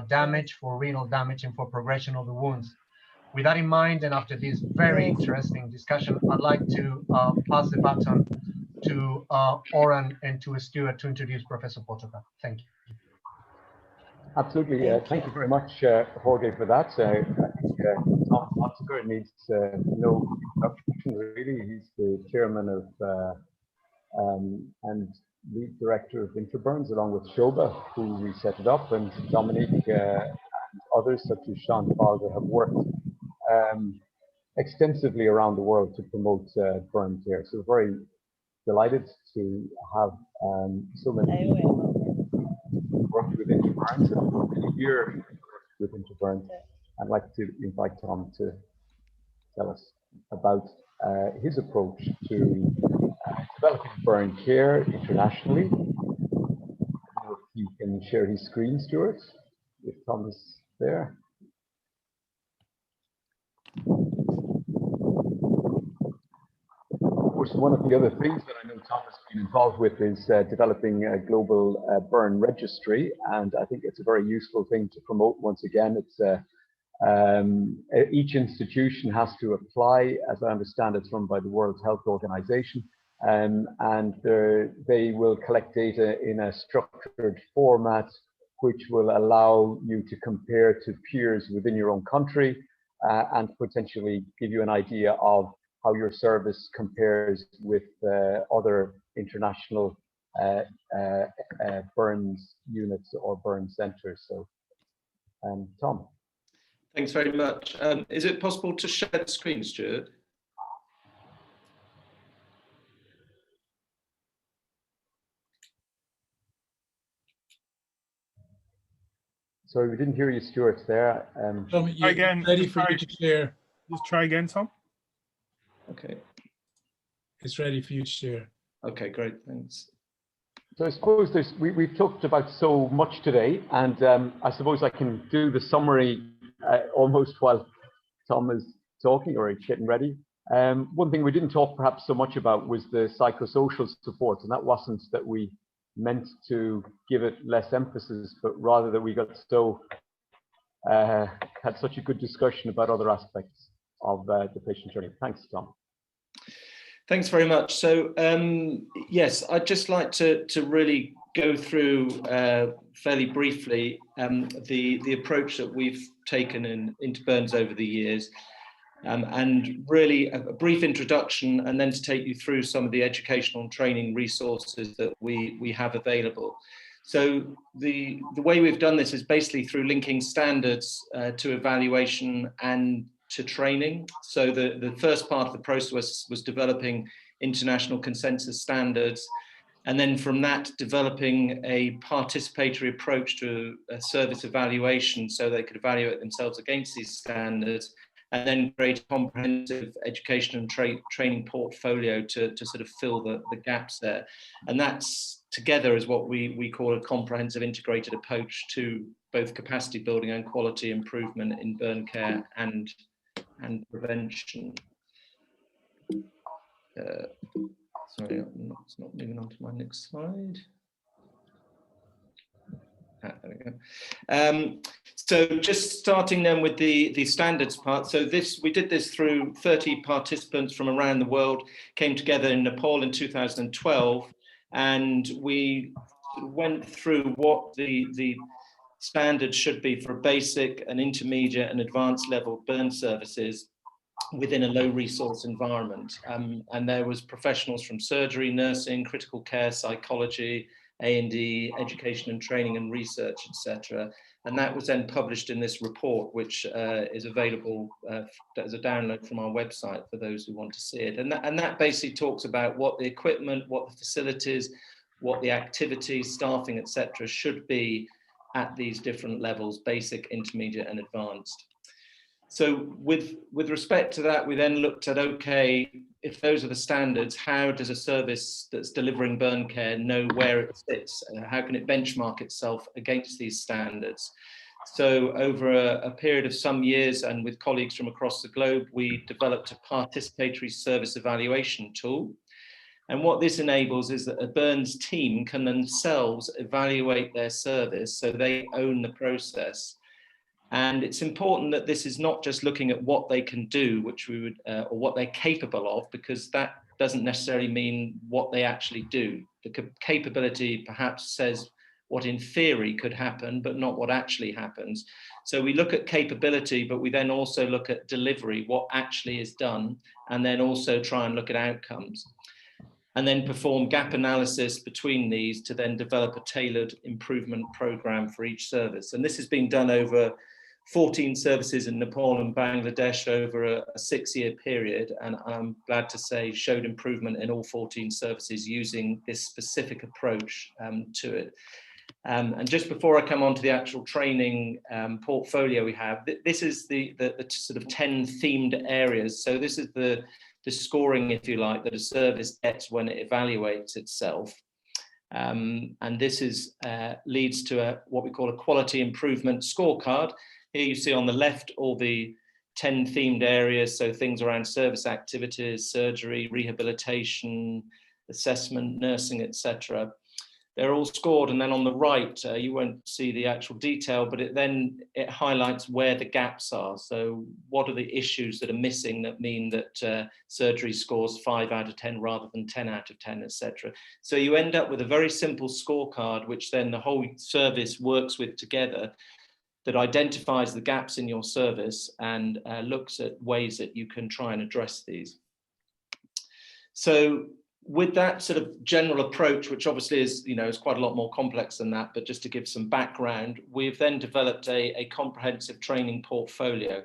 damage, for renal damage, and for progression of the wounds. With that in mind, and after this very interesting discussion, I'd like to pass the baton to Oran and to Stuart to introduce Professor Potoka. Thank you. Absolutely. Thank you very much, Jorge, for that. I think Tom Potsker needs no introduction, really. He's the chairman of and lead director of Interburns, along with Shoba, who we set it up, and Dominique and others, such as Sean Falder, have worked extensively around the world to promote burn care. So very delighted to have so many people worked with Interburns and for many years with Interburns. I'd like to invite Tom to tell us about his approach to developing burn care internationally. I don't know if he can share his screen, Stuart, if Tom is there. Of course, one of the other things that I know Tom has been involved with is developing a global burn registry, and I think it's a very useful thing to promote. Once again, it's each institution has to apply, as I understand it's run by the World Health Organization, and they will collect data in a structured format which will allow you to compare to peers within your own country and potentially give you an idea of how your service compares with other international burns units or burn centers. So, Tom. Thanks very much. Is it possible to share the screen, Stuart? Sorry, we didn't hear you, Stuart, there. Tom, again, ready for you to share. Just try again, Tom. Okay. It's ready for you to share. Okay, great, thanks. So I suppose we've talked about so much today, and I suppose I can do the summary almost while Tom is talking or getting ready. One thing we didn't talk perhaps so much about was the psychosocial support, and that wasn't that we meant to give it less emphasis, but rather that we got so had such a good discussion about other aspects of the patient journey. Thanks, Tom. Thanks very much. So yes, I'd just like to really go through fairly briefly the approach that we've taken in Interburns over the years, and really a brief introduction, and then to take you through some of the educational and training resources that we have available. So the way we've done this is basically through linking standards to evaluation and to training. So the first part of the process was developing international consensus standards, and then from that developing a participatory approach to a service evaluation so they could evaluate themselves against these standards, and then create a comprehensive education and training portfolio to sort of fill the gaps there. And that's together is what we call a comprehensive integrated approach to both capacity building and quality improvement in burn care and prevention. Sorry, it's not moving on to my next slide. There we go. So just starting then with the standards part. So we did this through 30 participants from around the world, came together in Nepal in 2012, and we went through what the standards should be for basic and intermediate and advanced level burn services within a low resource environment. And there was professionals from surgery, nursing, critical care, psychology, A&E, education and training and research, etc. And that was then published in this report, which is available as a download from our website for those who want to see it. And that basically talks about what the equipment, what the facilities, what the activities, staffing, etc. should be at these different levels, basic, intermediate and advanced. So with respect to that, we then looked at, okay, if those are the standards, how does a service that's delivering burn care know where it sits? How can it benchmark itself against these standards? So over a period of some years and with colleagues from across the globe, we developed a participatory service evaluation tool. And what this enables is that a burns team can themselves evaluate their service, so they own the process. And it's important that this is not just looking at what they can do, which we would, or what they're capable of, because that doesn't necessarily mean what they actually do. The capability perhaps says what in theory could happen, but not what actually happens. So we look at capability, but we then also look at delivery, what actually is done, and then also try and look at outcomes. And then perform gap analysis between these to then develop a tailored improvement program for each service. And this has been done over 14 services in Nepal and Bangladesh over a 6-year period, and I'm glad to say showed improvement in all 14 services using this specific approach to it. And just before I come on to the actual training portfolio we have, this is the sort of 10 themed areas. So this is the scoring, if you like, that a service gets when it evaluates itself. And this is leads to what we call a quality improvement scorecard. Here you see on the left all the 10 themed areas, so things around service activities, surgery, rehabilitation, assessment, nursing, etc. They're all scored, and then on the right, you won't see the actual detail, but it highlights where the gaps are. So what are the issues that are missing that mean that surgery scores 5 out of 10 rather than 10 out of 10, etc. So you end up with a very simple scorecard, which then the whole service works with together, that identifies the gaps in your service and looks at ways that you can try and address these. So with that sort of general approach, which obviously is, is quite a lot more complex than that, but just to give some background, we've then developed a comprehensive training portfolio.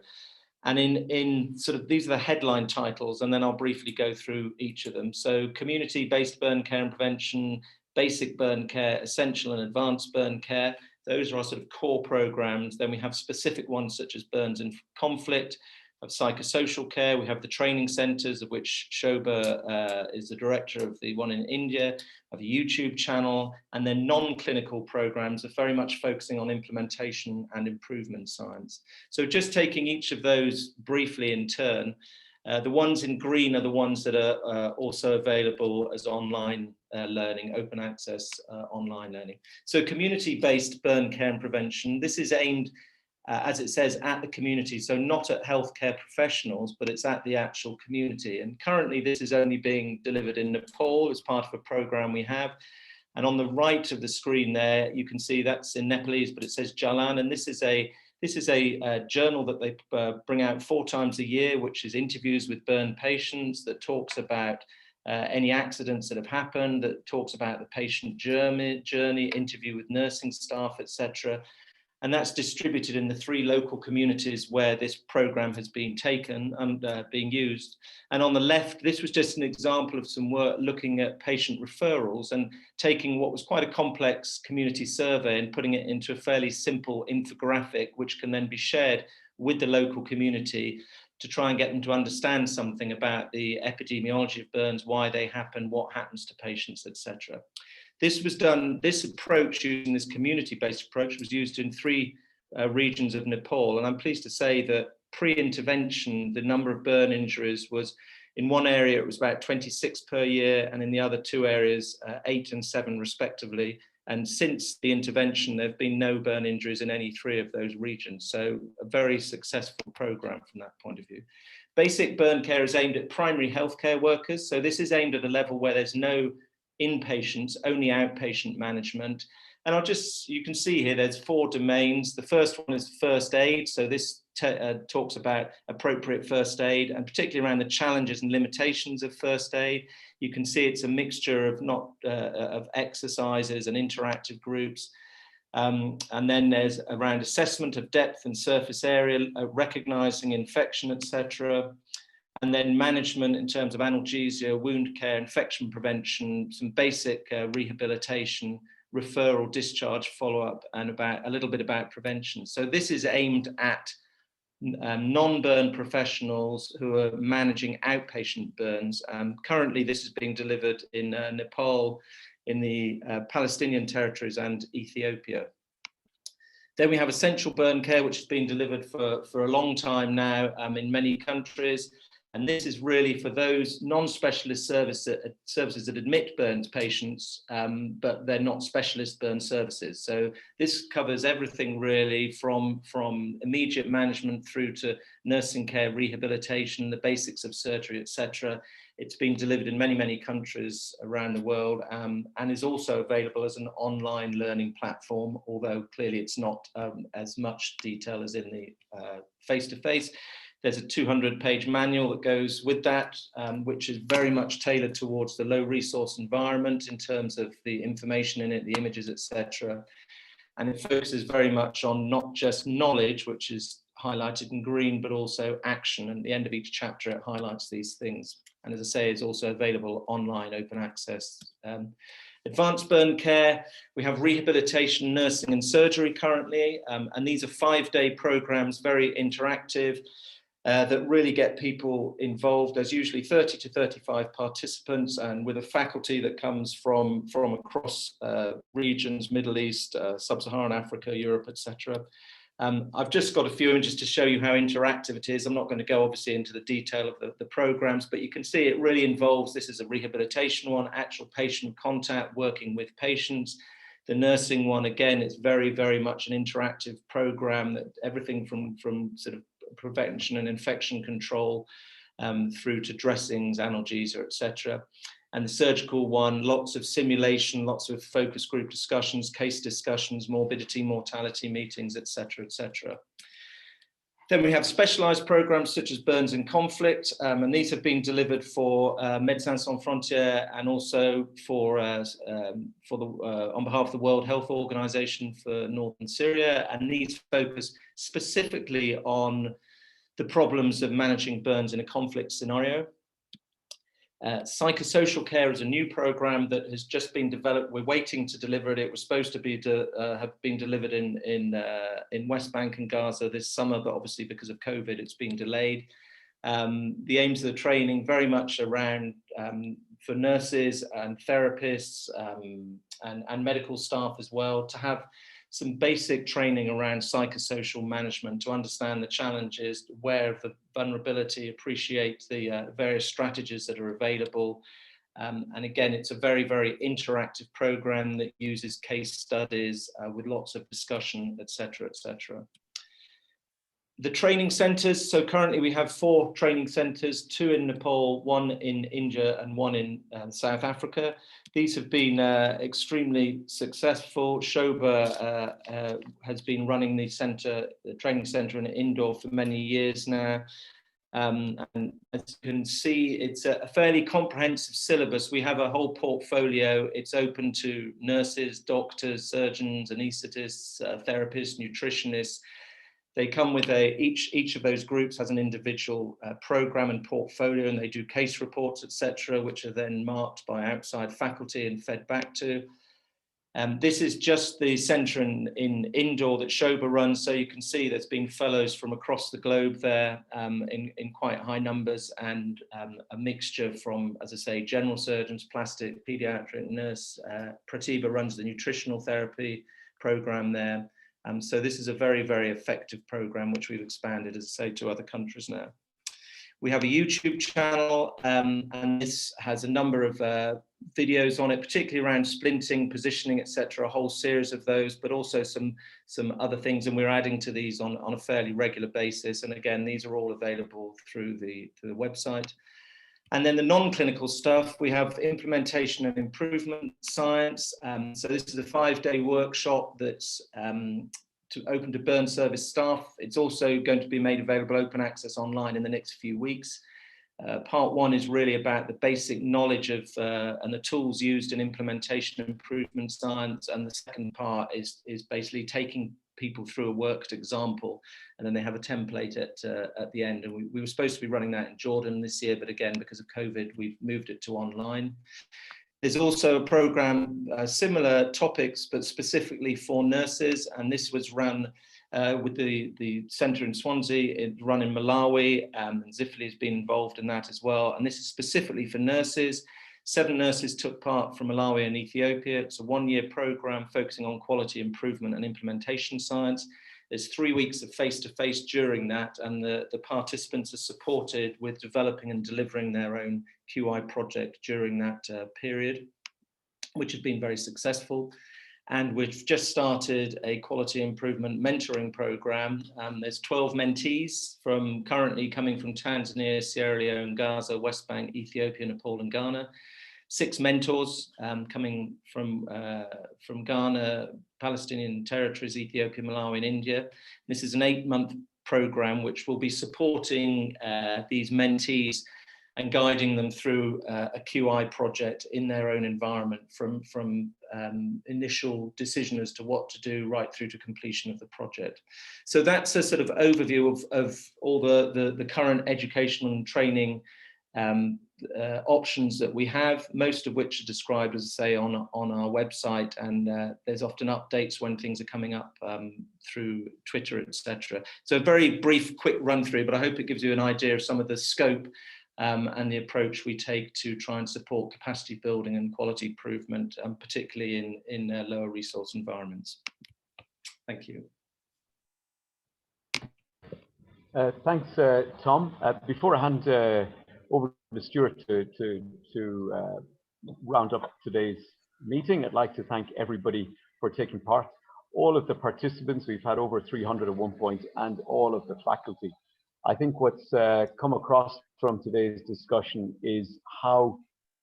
And in sort of, these are the headline titles, and then I'll briefly go through each of them. So community-based burn care and prevention, basic burn care, essential and advanced burn care. Those are our sort of core programs. Then we have specific ones such as burns in conflict, of psychosocial care. We have the training centers, of which Shobha is the director of the one in India, of a YouTube channel, and then non-clinical programs are very much focusing on implementation and improvement science. So just taking each of those briefly in turn, the ones in green are the ones that are also available as online learning, open access online learning. So community-based burn care and prevention, this is aimed, as it says, at the community, so not at healthcare professionals, but it's at the actual community. And currently this is only being delivered in Nepal as part of a program we have. And on the right of the screen there, you can see that's in Nepalese, but it says Jalan, and this is a journal that they bring out 4 times a year, which is interviews with burn patients, that talks about any accidents that have happened, that talks about the patient journey, interview with nursing staff, etc. And that's distributed in the 3 local communities where this program has been taken and being used. And on the left, this was just an example of some work looking at patient referrals and taking what was quite a complex community survey and putting it into a fairly simple infographic, which can then be shared with the local community to try and get them to understand something about the epidemiology of burns, why they happen, what happens to patients, etc. This approach, using this community-based approach, was used in 3 regions of Nepal. And I'm pleased to say that pre-intervention, the number of burn injuries was, in one area, it was about 26 per year, and in the other 2 areas, 8 and 7 respectively. And since the intervention, there have been no burn injuries in any 3 of those regions. So a very successful program from that point of view. Basic burn care is aimed at primary healthcare workers. So this is aimed at a level where there's no inpatients, only outpatient management. And you can see here, there's 4 domains. The first one is first aid. So this talks about appropriate first aid, and particularly around the challenges and limitations of first aid. You can see it's a mixture of of exercises and interactive groups. And then there's around assessment of depth and surface area, recognizing infection, etc. And then management in terms of analgesia, wound care, infection prevention, some basic rehabilitation, referral, discharge, follow-up, and a little bit about prevention. So this is aimed at non-burn professionals who are managing outpatient burns. Currently, this is being delivered in Nepal, in the Palestinian territories, and Ethiopia. Then we have essential burn care, which has been delivered for a long time now in many countries. And this is really for those non-specialist services that admit burns patients, but they're not specialist burn services. So this covers everything really from immediate management through to nursing care, rehabilitation, the basics of surgery, etc. It's been delivered in many, many countries around the world, and is also available as an online learning platform, although clearly it's not as much detail as in the face-to-face. There's a 200-page manual that goes with that, which is very much tailored towards the low resource environment in terms of the information in it, the images, etc. And it focuses very much on not just knowledge, which is highlighted in green, but also action. And at the end of each chapter, it highlights these things. And as I say, it's also available online, open access. Advanced burn care, we have rehabilitation, nursing and surgery currently. And these are 5-day programs, very interactive. That really get people involved. There's usually 30 to 35 participants, and with a faculty that comes from across regions, Middle East, Sub-Saharan Africa, Europe, etc. I've just got a few images to show you how interactive it is. I'm not going to go obviously into the detail of the programs, but you can see it really involves, this is a rehabilitation one, actual patient contact, working with patients. The nursing one, again, it's very, very much an interactive program, that everything from sort of prevention and infection control through to dressings, analgesia, etc. And the surgical one, lots of simulation, lots of focus group discussions, case discussions, morbidity, mortality meetings, etc., etc. Then we have specialized programs such as burns in conflict, and these have been delivered for Médecins Sans Frontières, and also on behalf of the World Health Organization for Northern Syria. And these focus specifically on the problems of managing burns in a conflict scenario. Psychosocial care is a new program that has just been developed. We're waiting to deliver it. It was supposed to be have been delivered in West Bank and Gaza this summer, but obviously because of COVID, it's been delayed. The aims of the training very much around for nurses and therapists and medical staff as well, to have some basic training around psychosocial management, to understand the challenges, aware of the vulnerability, appreciate the various strategies that are available. And again, it's a very, very interactive program that uses case studies with lots of discussion, etc., etc. The training centers, so currently we have 4 training centers, 2 in Nepal, 1 in India, and 1 in South Africa. These have been extremely successful. Shobha has been running the training center in Indore for many years now. And as you can see, it's a fairly comprehensive syllabus. We have a whole portfolio. It's open to nurses, doctors, surgeons, anaesthetists, therapists, nutritionists. They come with each of those groups has an individual program and portfolio, and they do case reports, etc., which are then marked by outside faculty and fed back to. This is just the centre in Indore that Shobha runs, so you can see there's been fellows from across the globe there in quite high numbers, and a mixture from, as I say, general surgeons, plastic, paediatric, nurse. Pratibha runs the nutritional therapy program there. So this is a very, very effective program, which we've expanded, as I say, to other countries now. We have a YouTube channel, and this has a number of videos on it, particularly around splinting, positioning, etc. A whole series of those, but also some other things, and we're adding to these on a fairly regular basis. And again, these are all available through the website. And then the non-clinical stuff, we have implementation and improvement science. So this is a 5-day workshop that's open to burn service staff. It's also going to be made available open access online in the next few weeks. Part 1 is really about the basic knowledge of and the tools used in implementation and improvement science. And the second part is basically taking people through a worked example, and then they have a template at the end. And we were supposed to be running that in Jordan this year, but again, because of COVID, we've moved it to online. There's also a program, similar topics, but specifically for nurses. And this was run with the centre in Swansea, it's run in Malawi, and Zifli has been involved in that as well. And this is specifically for nurses. 7 nurses took part from Malawi and Ethiopia. It's a 1-year program focusing on quality improvement and implementation science. There's 3 weeks of face-to-face during that, and the participants are supported with developing and delivering their own QI project during that period, which has been very successful. And we've just started a quality improvement mentoring program. There's 12 mentees currently coming from Tanzania, Sierra Leone, Gaza, West Bank, Ethiopia, Nepal, and Ghana. 6 mentors coming from Ghana, Palestinian territories, Ethiopia, Malawi, and India. This is an 8-month program which will be supporting these mentees and guiding them through a QI project in their own environment, from initial decision as to what to do right through to completion of the project. So that's a sort of overview of all the current educational and training options that we have, most of which are described, as I say, on our website, and there's often updates when things are coming up through Twitter, etc. So a very brief, quick run through, but I hope it gives you an idea of some of the scope and the approach we take to try and support capacity building and quality improvement, particularly in lower resource environments. Thank you. Thanks, Tom. Before I hand over to Stuart to round up today's meeting, I'd like to thank everybody for taking part. All of the participants, we've had over 300 at one point, and all of the faculty. I think what's come across from today's discussion is how,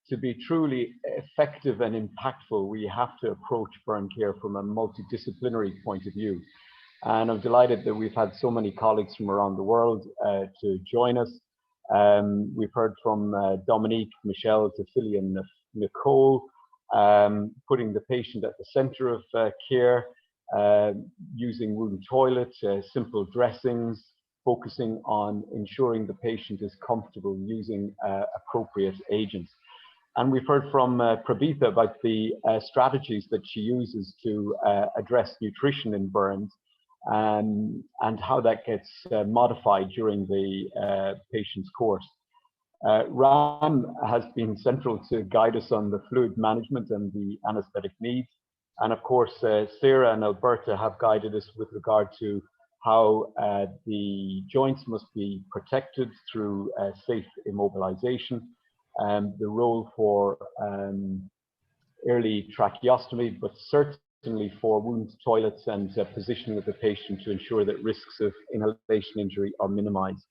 to be truly effective and impactful, we have to approach burn care from a multidisciplinary point of view. And I'm delighted that we've had so many colleagues from around the world to join us. We've heard from Dominique, Michelle, Cecilia, and Nicole, putting the patient at the center of care, using wound toilets, simple dressings, focusing on ensuring the patient is comfortable using appropriate agents. And we've heard from Prabitha about the strategies that she uses to address nutrition in burns, and how that gets modified during the patient's course. Ram has been central to guide us on the fluid management and the anesthetic needs. And of course, Sarah and Alberta have guided us with regard to how the joints must be protected through safe immobilization, and the role for early tracheostomy, but certainly for wound toilets and positioning of the patient to ensure that risks of inhalation injury are minimized.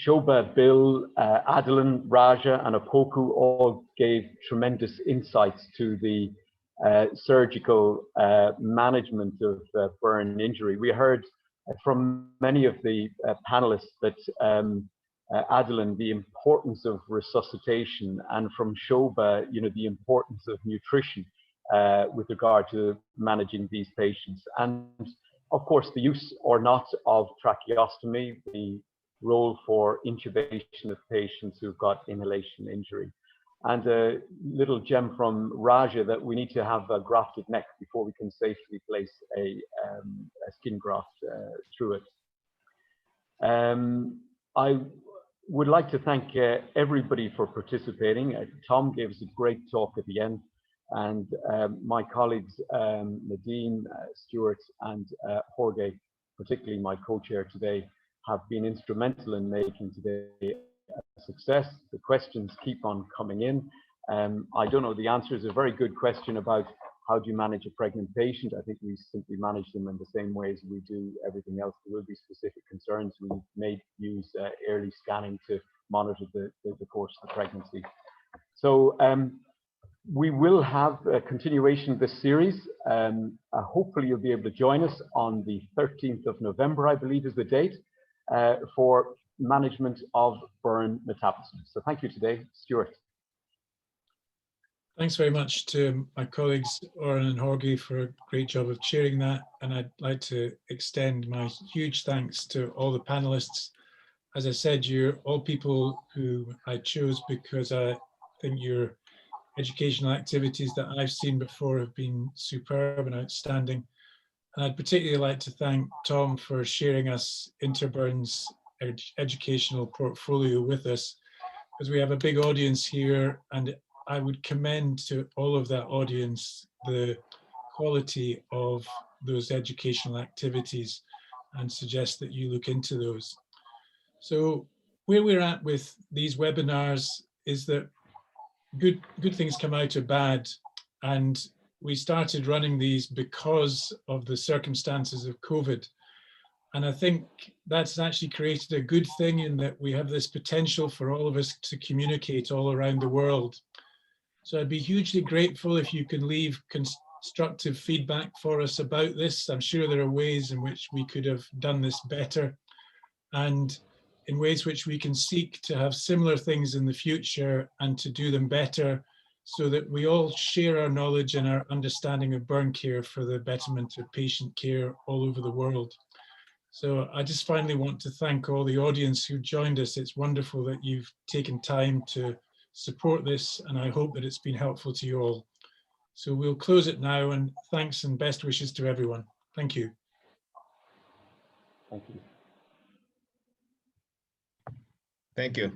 Shobha, Bill, Adeline, Raja, and Apoku all gave tremendous insights to the surgical management of burn injury. We heard from many of the panelists that Adeline, the importance of resuscitation, and from Shobha, the importance of nutrition with regard to managing these patients. And of course, the use or not of tracheostomy, the role for intubation of patients who've got inhalation injury. And a little gem from Raja that we need to have a grafted neck before we can safely place a skin graft through it. I would like to thank everybody for participating. Tom gave us a great talk at the end, and my colleagues Nadine, Stuart, and Jorge, particularly my co-chair today, have been instrumental in making today a success. The questions keep on coming in. I don't know the answer is a very good question about how do you manage a pregnant patient. I think we simply manage them in the same way as we do everything else. There will be specific concerns. We may use early scanning to monitor the course of the pregnancy. So we will have a continuation of this series. Hopefully you'll be able to join us on the 13th of November, I believe is the date, for management of burn metabolism. So thank you today, Stuart. Thanks very much to my colleagues Oren and Jorge for a great job of chairing that, and I'd like to extend my huge thanks to all the panelists. As I said, you're all people who I chose because I think your educational activities that I've seen before have been superb and outstanding. And I'd particularly like to thank Tom for sharing us Interburn's educational portfolio with us, because we have a big audience here, and I would commend to all of that audience the quality of those educational activities and suggest that you look into those. So where we're at with these webinars is that good things come out of bad, and we started running these because of the circumstances of COVID. And I think that's actually created a good thing in that we have this potential for all of us to communicate all around the world. So I'd be hugely grateful if you can leave constructive feedback for us about this. I'm sure there are ways in which we could have done this better, and in ways which we can seek to have similar things in the future and to do them better, so that we all share our knowledge and our understanding of burn care for the betterment of patient care all over the world. So I just finally want to thank all the audience who joined us. It's wonderful that you've taken time to support this, and I hope that it's been helpful to you all. So we'll close it now, and thanks and best wishes to everyone. Thank you. Thank you. Thank you.